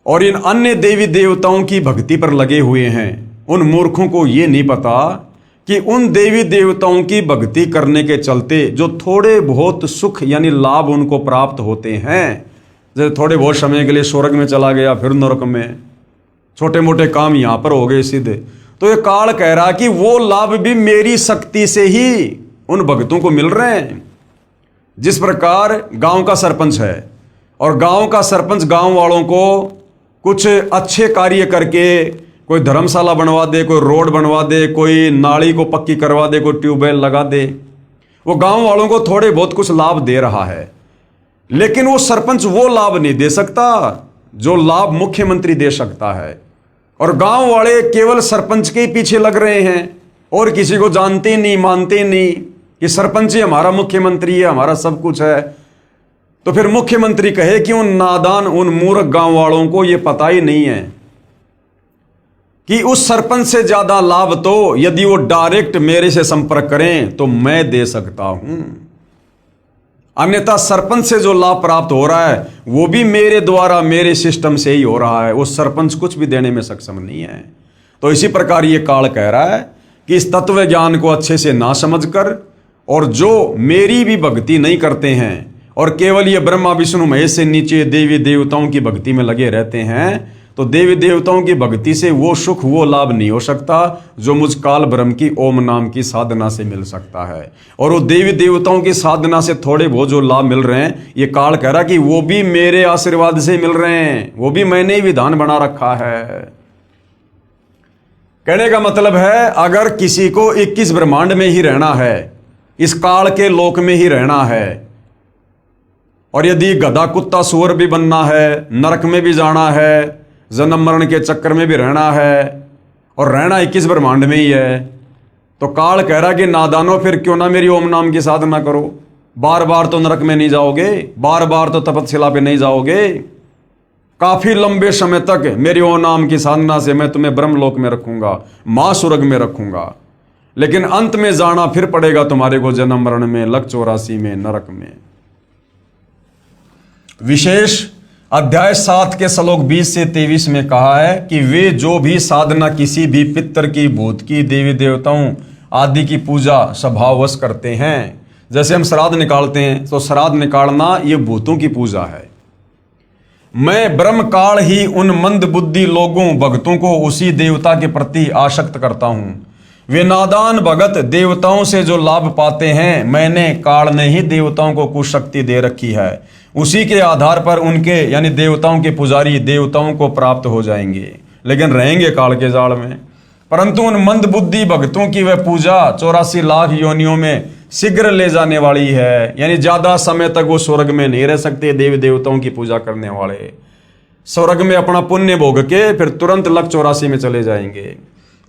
[SPEAKER 1] और इन अन्य देवी देवताओं की भक्ति पर लगे हुए हैं, उन मूर्खों को ये नहीं पता कि उन देवी देवताओं की भक्ति करने के चलते जो थोड़े बहुत सुख यानी लाभ उनको प्राप्त होते हैं, जैसे थोड़े बहुत समय के लिए स्वर्ग में चला गया, फिर नरक में, छोटे मोटे काम यहां पर हो गए सिद्ध, तो ये काल कह रहा कि वो लाभ भी मेरी शक्ति से ही उन भक्तों को मिल रहे हैं। जिस प्रकार गांव का सरपंच है और गांव का सरपंच गांव वालों को कुछ अच्छे कार्य करके कोई धर्मशाला बनवा दे, कोई रोड बनवा दे, कोई नाली को पक्की करवा दे, कोई ट्यूबवेल लगा दे, वो गांव वालों को थोड़े बहुत कुछ लाभ दे रहा है, लेकिन वो सरपंच वो लाभ नहीं दे सकता जो लाभ मुख्यमंत्री दे सकता है। और गांव वाले केवल सरपंच के ही पीछे लग रहे हैं और किसी को जानते नहीं, मानते नहीं कि सरपंच ही हमारा मुख्यमंत्री है, हमारा सब कुछ है। तो फिर मुख्यमंत्री कहे कि उन नादान, उन मूर्ख गांव वालों को यह पता ही नहीं है कि उस सरपंच से ज्यादा लाभ तो यदि वो डायरेक्ट मेरे से संपर्क करें तो मैं दे सकता हूं, अन्यथा सरपंच से जो लाभ प्राप्त हो रहा है वो भी मेरे द्वारा, मेरे सिस्टम से ही हो रहा है, वो सरपंच कुछ भी देने में सक्षम नहीं है। तो इसी प्रकार ये काल कह रहा है कि इस तत्व ज्ञान को अच्छे से ना समझकर और जो मेरी भी भक्ति नहीं करते हैं और केवल ये ब्रह्मा विष्णु महेश से नीचे देवी देवताओं की भक्ति में लगे रहते हैं, तो देवी देवताओं की भक्ति से वो सुख, वो लाभ नहीं हो सकता जो मुझ काल ब्रह्म की ओम नाम की साधना से मिल सकता है। और वो देवी देवताओं की साधना से थोड़े बहुत जो लाभ मिल रहे हैं, ये काल कह रहा कि वो भी मेरे आशीर्वाद से मिल रहे हैं, वो भी मैंने ही विधान बना रखा है। कहने का मतलब है, अगर किसी को 21 ब्रह्मांड में ही रहना है, इस काल के लोक में ही रहना है, और यदि गधा कुत्ता सुअर भी बनना है, नरक में भी जाना है, जन्म मरण के चक्कर में भी रहना है और रहना 21 ब्रह्मांड में ही है, तो काल कह रहा कि नादानो फिर क्यों ना मेरी ओम नाम की साधना करो। बार बार तो नरक में नहीं जाओगे, बार बार तो तपस्या पे नहीं जाओगे, काफी लंबे समय तक मेरी ओम नाम की साधना से मैं तुम्हें ब्रह्मलोक में रखूंगा, मां स्वर्ग में रखूंगा, लेकिन अंत में जाना फिर पड़ेगा तुम्हारे को जन्म मरण में, लक 84 में, नरक में। विशेष अध्याय 7 के श्लोक 20 से 23 में कहा है कि वे जो भी साधना किसी भी पितर की, भूत की, देवी देवताओं आदि की पूजा स्वभाववश करते हैं, जैसे हम श्राद्ध निकालते हैं तो श्राद्ध निकालना ये भूतों की पूजा है। मैं ब्रह्म काल ही उन मंद बुद्धि लोगों भक्तों को उसी देवता के प्रति आसक्त करता हूं। वे नादान भगत देवताओं से जो लाभ पाते हैं, मैंने काल ने ही देवताओं को कुछ शक्ति दे रखी है, उसी के आधार पर उनके यानी देवताओं के पुजारी देवताओं को प्राप्त हो जाएंगे। लेकिन रहेंगे काल के जाल में। परंतु उन मंदबुद्धि भक्तों की वह पूजा 84 लाख योनियों में शीघ्र ले जाने वाली है। यानी ज्यादा समय तक वो स्वर्ग में नहीं रह सकते। देवी देवताओं की पूजा करने वाले स्वर्ग में अपना पुण्य भोग के फिर तुरंत लक 84 में चले जाएंगे।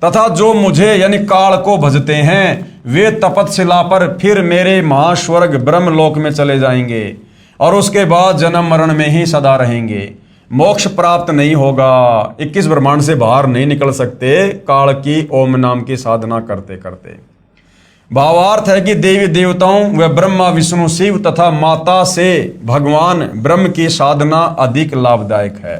[SPEAKER 1] तथा जो मुझे यानी काल को भजते हैं वे तपतशिला पर फिर मेरे महास्वर्ग ब्रह्मलोक में चले जाएंगे और उसके बाद जन्म मरण में ही सदा रहेंगे। मोक्ष प्राप्त नहीं होगा। 21 ब्रह्मांड से बाहर नहीं निकल सकते काल की ओम नाम की साधना करते करते। भावार्थ है कि देवी देवताओं व ब्रह्मा विष्णु शिव तथा माता से भगवान ब्रह्म की साधना अधिक लाभदायक है।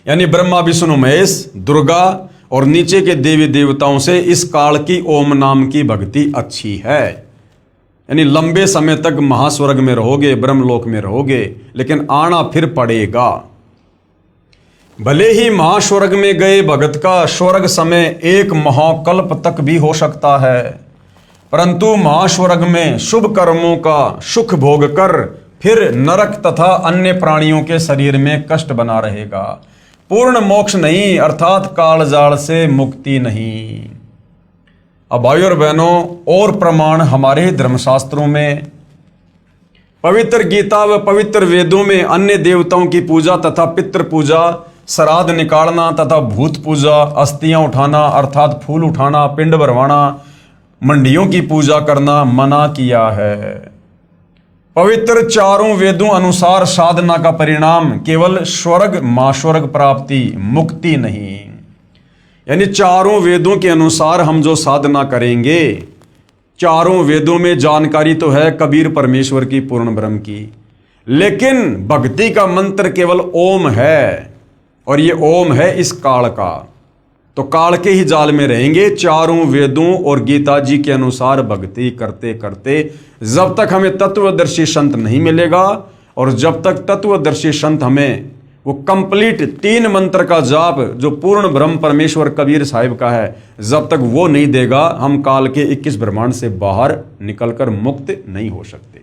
[SPEAKER 1] यानी ब्रह्मा विष्णु महेश दुर्गा और नीचे के देवी देवताओं से इस काल की ओम नाम की भक्ति अच्छी है। यानी लंबे समय तक महास्वर्ग में रहोगे, ब्रह्मलोक में रहोगे, लेकिन आना फिर पड़ेगा। भले ही महास्वर्ग में गए भगत का स्वर्ग समय 1 महाकल्प तक भी हो सकता है, परंतु महास्वर्ग में शुभ कर्मों का सुख भोग कर फिर नरक तथा अन्य प्राणियों के शरीर में कष्ट बना रहेगा। पूर्ण मोक्ष नहीं, अर्थात कालजाल से मुक्ति नहीं। अब भाइयों और बहनों, और प्रमाण हमारे धर्मशास्त्रों में, पवित्र गीता व पवित्र वेदों में अन्य देवताओं की पूजा तथा पितृ पूजा, श्राद्ध निकालना तथा भूत पूजा, अस्थियां उठाना अर्थात फूल उठाना, पिंड भरवाना, मंडियों की पूजा करना मना किया है। पवित्र चारों वेदों अनुसार साधना का परिणाम केवल स्वर्ग महास्वर्ग प्राप्ति, मुक्ति नहीं। यानी चारों वेदों के अनुसार हम जो साधना करेंगे, चारों वेदों में जानकारी तो है कबीर परमेश्वर की, पूर्ण ब्रह्म की, लेकिन भक्ति का मंत्र केवल ओम है और ये ओम है इस काल का। तो काल के ही जाल में रहेंगे चारों वेदों और गीता जी के अनुसार भक्ति करते करते, जब तक हमें तत्वदर्शी संत नहीं मिलेगा और जब तक तत्वदर्शी संत हमें वो कंप्लीट 3 मंत्र का जाप जो पूर्ण ब्रह्म परमेश्वर कबीर साहिब का है, जब तक वो नहीं देगा, हम काल के 21 ब्रह्मांड से बाहर निकलकर मुक्त नहीं हो सकते।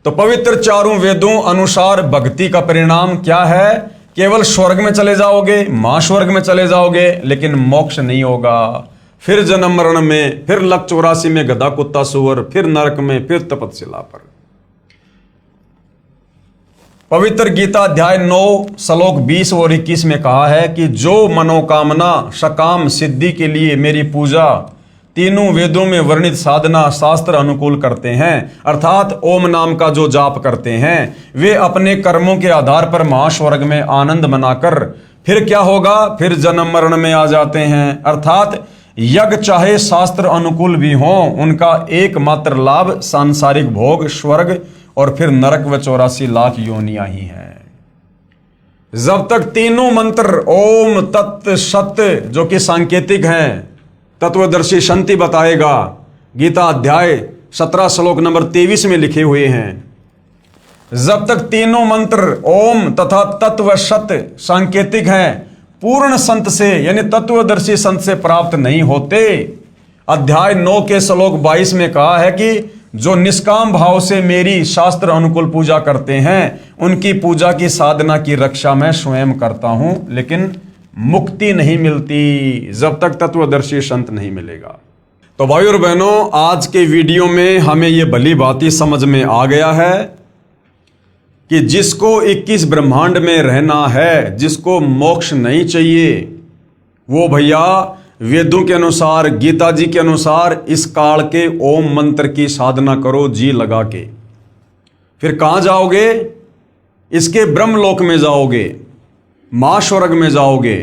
[SPEAKER 1] तो पवित्र चारों वेदों अनुसार भक्ति का परिणाम क्या है? केवल स्वर्ग में चले जाओगे, महास्वर्ग में चले जाओगे, लेकिन मोक्ष नहीं होगा। फिर जन्म मरण में, फिर लक 84 में गधा कुत्ता सुअर, फिर नरक में, फिर तपतशिला पर। पवित्र गीता अध्याय 9 श्लोक 20 और 21 में कहा है कि जो मनोकामना सकाम सिद्धि के लिए मेरी पूजा तीनों वेदों में वर्णित साधना शास्त्र अनुकूल करते हैं, अर्थात ओम नाम का जो जाप करते हैं, वे अपने कर्मों के आधार पर महास्वर्ग में आनंद मनाकर फिर क्या होगा? फिर जन्म मरण में आ जाते हैं। अर्थात यज्ञ चाहे शास्त्र अनुकूल भी हो, उनका एकमात्र लाभ सांसारिक भोग, स्वर्ग और फिर नरक व 84 लाख योनियां ही हैं। जब तक तीनों मंत्र ओम तत् सत्य जो कि सांकेतिक हैं, तत्वदर्शी संति बताएगा, गीता अध्याय 17 श्लोक नंबर 23 में लिखे हुए हैं। जब तक तीनों मंत्र ओम तथा तत्व सत्य सांकेतिक हैं, पूर्ण संत से यानी तत्वदर्शी संत से प्राप्त नहीं होते। अध्याय 9 के श्लोक 22 में कहा है कि जो निष्काम भाव से मेरी शास्त्र अनुकूल पूजा करते हैं, उनकी पूजा की साधना की रक्षा मैं स्वयं करता हूं, लेकिन मुक्ति नहीं मिलती जब तक तत्वदर्शी संत नहीं मिलेगा। तो भाई और बहनों, आज के वीडियो में हमें यह भली भांति समझ में आ गया है कि जिसको 21 ब्रह्मांड में रहना है, जिसको मोक्ष नहीं चाहिए, वो भैया वेदों के अनुसार, गीता जी के अनुसार इस काल के ओम मंत्र की साधना करो जी लगा के। फिर कहां जाओगे? इसके ब्रह्मलोक में जाओगे, महास्वर्ग में जाओगे,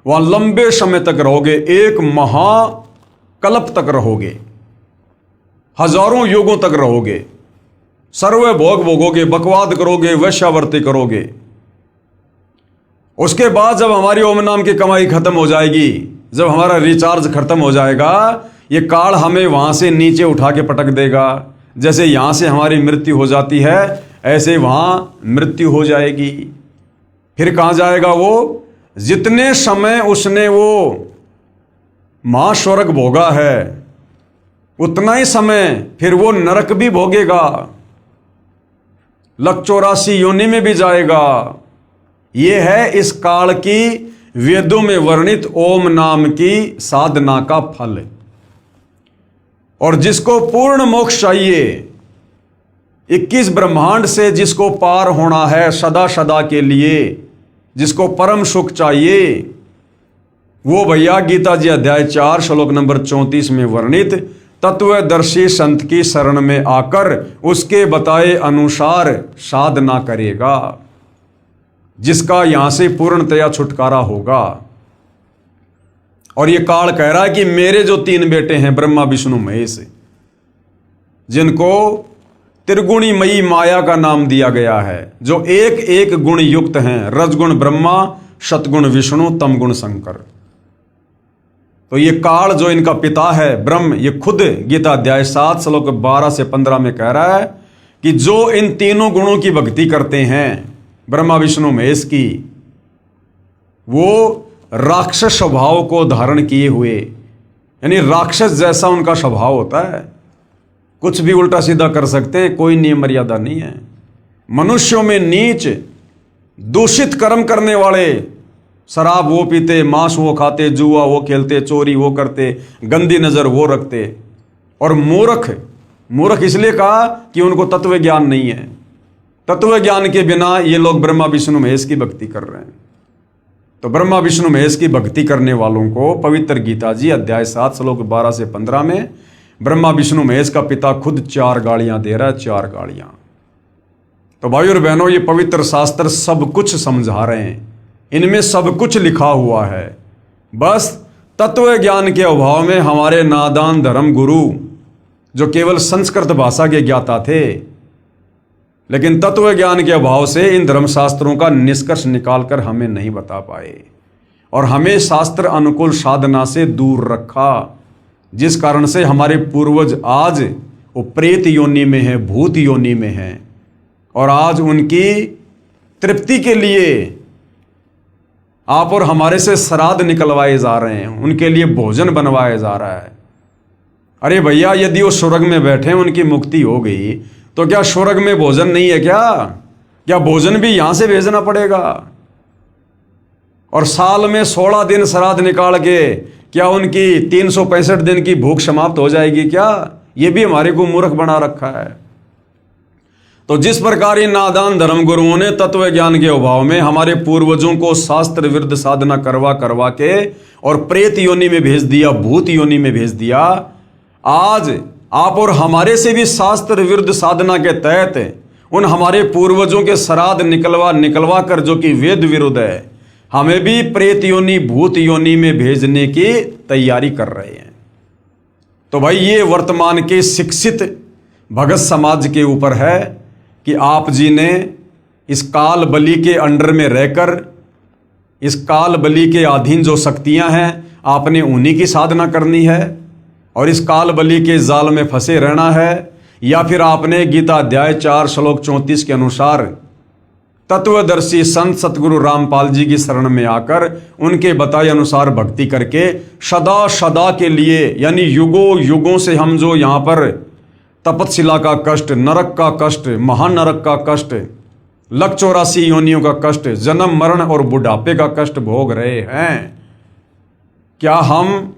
[SPEAKER 1] वहां लंबे समय तक रहोगे, 1 महाकल्प तक रहोगे, हजारों युगों तक रहोगे, सर्व भोग भोगोगे, बकवाद करोगे, वैश्यावर्ती करोगे। उसके बाद जब हमारी ओम नाम की कमाई खत्म हो जाएगी, जब हमारा रिचार्ज खत्म हो जाएगा, ये काल हमें वहां से नीचे उठा के पटक देगा। जैसे यहां से हमारी मृत्यु हो जाती है, ऐसे वहां मृत्यु हो जाएगी। फिर कहां जाएगा वो? जितने समय उसने वो महास्वर्ग भोगा है, उतना ही समय फिर वो नरक भी भोगेगा, लक 84 योनि में भी जाएगा, ये है इस काल की वेदों में वर्णित ओम नाम की साधना का फल। और जिसको पूर्ण मोक्ष चाहिए, 21 ब्रह्मांड से जिसको पार होना है सदा सदा के लिए, जिसको परम सुख चाहिए, वो भैया गीता जी अध्याय 4 श्लोक नंबर 34 में वर्णित तत्वदर्शी संत की शरण में आकर उसके बताए अनुसार साधना करेगा, जिसका यहां से पूर्णतया छुटकारा होगा। और ये काल कह रहा है कि मेरे जो 3 बेटे हैं ब्रह्मा विष्णु महेश, जिनको त्रिगुणी मयी माया का नाम दिया गया है, जो एक एक गुण युक्त हैं, रजगुण ब्रह्मा, सतगुण विष्णु, तमगुण शंकर। तो ये काल जो इनका पिता है ब्रह्म, ये खुद गीता अध्याय 7 श्लोक 12 से 15 में कह रहा है कि जो इन तीनों गुणों की भक्ति करते हैं ब्रह्मा विष्णु महेश की, वो राक्षस स्वभाव को धारण किए हुए, यानी राक्षस जैसा उनका स्वभाव होता है, कुछ भी उल्टा सीधा कर सकते हैं, कोई नियम मर्यादा नहीं है। मनुष्यों में नीच दूषित कर्म करने वाले, शराब वो पीते, मांस वो खाते, जुआ वो खेलते, चोरी वो करते, गंदी नजर वो रखते। और मूर्ख, मूर्ख इसलिए कहा कि उनको तत्व ज्ञान नहीं है। तत्व ज्ञान के बिना ये लोग ब्रह्मा विष्णु महेश की भक्ति कर रहे हैं। तो ब्रह्मा विष्णु महेश की भक्ति करने वालों को पवित्र गीता जी अध्याय 7 श्लोक 12 से 15 में ब्रह्मा विष्णु महेश का पिता खुद 4 गालियां दे रहा है, 4 गालियां। तो भाई और बहनों, ये पवित्र शास्त्र सब कुछ समझा रहे हैं, इनमें सब कुछ लिखा हुआ है। बस तत्व ज्ञान के अभाव में हमारे नादान धर्म गुरु, जो केवल संस्कृत भाषा के ज्ञाता थे, लेकिन तत्व ज्ञान के अभाव से इन धर्मशास्त्रों का निष्कर्ष निकालकर हमें नहीं बता पाए और हमें शास्त्र अनुकूल साधना से दूर रखा, जिस कारण से हमारे पूर्वज आज वो प्रेत योनि में हैं, भूत योनि में हैं, और आज उनकी तृप्ति के लिए आप और हमारे से श्राद्ध निकलवाए जा रहे हैं, उनके लिए भोजन बनवाया जा रहा है। अरे भैया, यदि वो स्वर्ग में बैठे, उनकी मुक्ति हो गई, तो क्या स्वर्ग में भोजन नहीं है क्या भोजन भी यहां से भेजना पड़ेगा? और साल में 16 दिन श्राद्ध निकाल के क्या उनकी 365 दिन की भूख समाप्त हो जाएगी क्या? ये भी हमारे को मूर्ख बना रखा है। तो जिस प्रकार इन नादान धर्म गुरुओं ने तत्व ज्ञान के अभाव में हमारे पूर्वजों को शास्त्र विरुद्ध साधना करवा के और प्रेत योनि में भेज दिया, भूत योनि में भेज दिया, आज आप और हमारे से भी शास्त्र विरुद्ध साधना के तहत उन हमारे पूर्वजों के श्राद्ध निकलवा कर, जो कि वेद विरुद्ध है, हमें भी प्रेत योनि, भूत योनि में भेजने की तैयारी कर रहे हैं। तो भाई, ये वर्तमान के शिक्षित भगत समाज के ऊपर है कि आप जी ने इस काल बलि के अंडर में रहकर, इस काल बलि के अधीन जो शक्तियां हैं, आपने उन्हीं की साधना करनी है और इस काल बलि के जाल में फंसे रहना है, या फिर आपने गीता अध्याय 4 श्लोक 34 के अनुसार तत्वदर्शी संत सतगुरु रामपाल जी की शरण में आकर उनके बताए अनुसार भक्ति करके सदा सदा के लिए, यानी युगों युगों से हम जो यहाँ पर तपतशिला का कष्ट, नरक का कष्ट, महानरक का कष्ट, लख 84 योनियों का कष्ट, जन्म मरण और बुढ़ापे का कष्ट भोग रहे हैं, क्या हम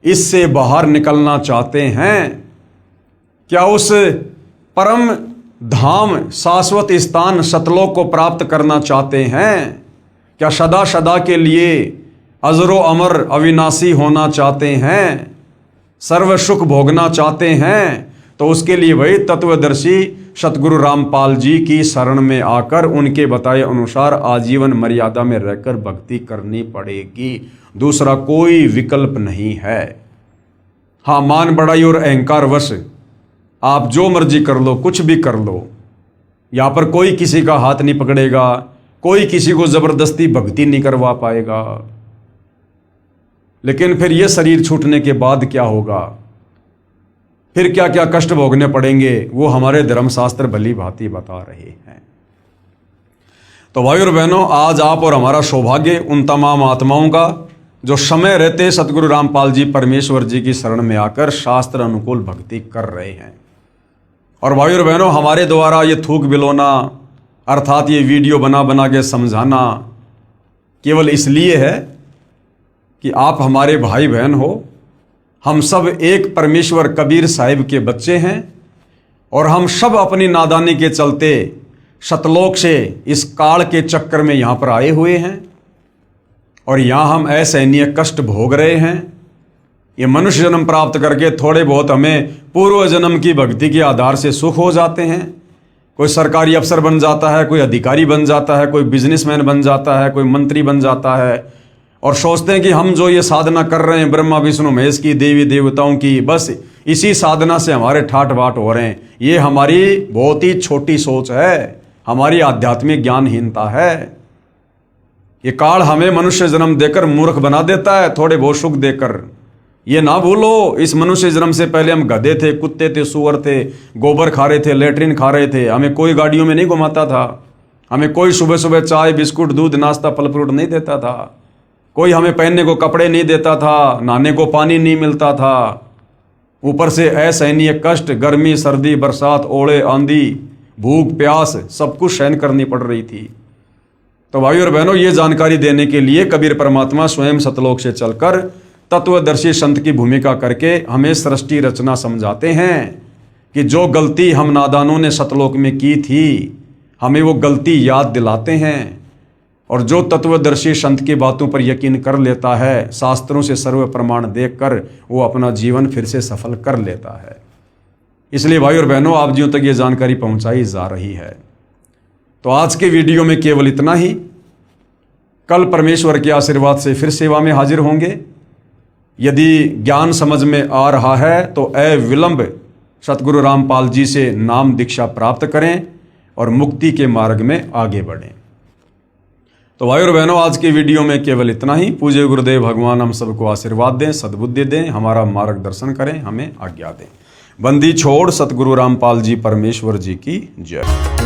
[SPEAKER 1] इससे बाहर निकलना चाहते हैं? क्या उस परम धाम, शाश्वत स्थान, सतलोक को प्राप्त करना चाहते हैं? क्या सदा सदा के लिए अजरो अमर अविनाशी होना चाहते हैं? सर्व सुख भोगना चाहते हैं? तो उसके लिए भाई तत्वदर्शी सतगुरु रामपाल जी की शरण में आकर उनके बताए अनुसार आजीवन मर्यादा में रहकर भक्ति करनी पड़ेगी, दूसरा कोई विकल्प नहीं है। हाँ, मान बढ़ाई और अहंकार वश आप जो मर्जी कर लो, कुछ भी कर लो, यहाँ पर कोई किसी का हाथ नहीं पकड़ेगा, कोई किसी को जबरदस्ती भक्ति नहीं करवा पाएगा। लेकिन फिर ये शरीर छूटने के बाद क्या होगा, फिर क्या क्या कष्ट भोगने पड़ेंगे, वो हमारे धर्मशास्त्र भली भांति बता रहे हैं। तो भाई और बहनों, आज आप और हमारा सौभाग्य उन तमाम आत्माओं का जो समय रहते सतगुरु रामपाल जी परमेश्वर जी की शरण में आकर शास्त्र अनुकूल भक्ति कर रहे हैं। और भाई और बहनों, हमारे द्वारा ये थूक बिलोना, अर्थात ये वीडियो बना बना के समझाना केवल इसलिए है कि आप हमारे भाई बहन हो। हम सब एक परमेश्वर कबीर साहिब के बच्चे हैं और हम सब अपनी नादानी के चलते सतलोक से इस काल के चक्कर में यहाँ पर आए हुए हैं और यहाँ हम असहनीय कष्ट भोग रहे हैं। ये मनुष्य जन्म प्राप्त करके थोड़े बहुत हमें पूर्व जन्म की भक्ति के आधार से सुख हो जाते हैं। कोई सरकारी अफसर बन जाता है, कोई अधिकारी बन जाता है, कोई बिजनेसमैन बन जाता है, कोई मंत्री बन जाता है और सोचते हैं कि हम जो ये साधना कर रहे हैं ब्रह्मा विष्णु महेश की, देवी देवताओं की, बस इसी साधना से हमारे ठाट बाट हो रहे हैं। ये हमारी बहुत ही छोटी सोच है, हमारी आध्यात्मिक ज्ञानहीनता है। ये काल हमें मनुष्य जन्म देकर मूर्ख बना देता है, थोड़े बहुत सुख देकर। ये ना भूलो, इस मनुष्य जन्म से पहले हम गधे थे, कुत्ते थे, सुअर थे, गोबर खा रहे थे, लेट्रिन खा रहे थे। हमें कोई गाड़ियों में नहीं घुमाता था, हमें कोई सुबह सुबह चाय बिस्कुट दूध नाश्ता फल फ्रूट नहीं देता था, कोई हमें पहनने को कपड़े नहीं देता था, नहाने को पानी नहीं मिलता था। ऊपर से असहनीय कष्ट, गर्मी सर्दी बरसात ओले आंधी भूख प्यास सब कुछ सहन करनी पड़ रही थी। तो भाइयों और बहनों, ये जानकारी देने के लिए कबीर परमात्मा स्वयं सतलोक से चलकर तत्वदर्शी संत की भूमिका करके हमें सृष्टि रचना समझाते हैं कि जो गलती हम नादानों ने सतलोक में की थी हमें वो गलती याद दिलाते हैं। और जो तत्वदर्शी संत की बातों पर यकीन कर लेता है, शास्त्रों से सर्व प्रमाण देखकर वो अपना जीवन फिर से सफल कर लेता है। इसलिए भाई और बहनों, आप जियों तक ये जानकारी पहुंचाई जा रही है। तो आज के वीडियो में केवल इतना ही। कल परमेश्वर के आशीर्वाद से फिर सेवा में हाजिर होंगे। यदि ज्ञान समझ में आ रहा है तो अविलंब सतगुरु रामपाल जी से नाम दीक्षा प्राप्त करें और मुक्ति के मार्ग में आगे बढ़ें। तो भाई और बहनों, आज के वीडियो में केवल इतना ही। पूज्य गुरुदेव भगवान हम सबको आशीर्वाद दें, सद्बुद्धि दें, हमारा मार्गदर्शन करें, हमें आज्ञा दें। बंदी छोड़ सतगुरु रामपाल जी परमेश्वर जी की जय।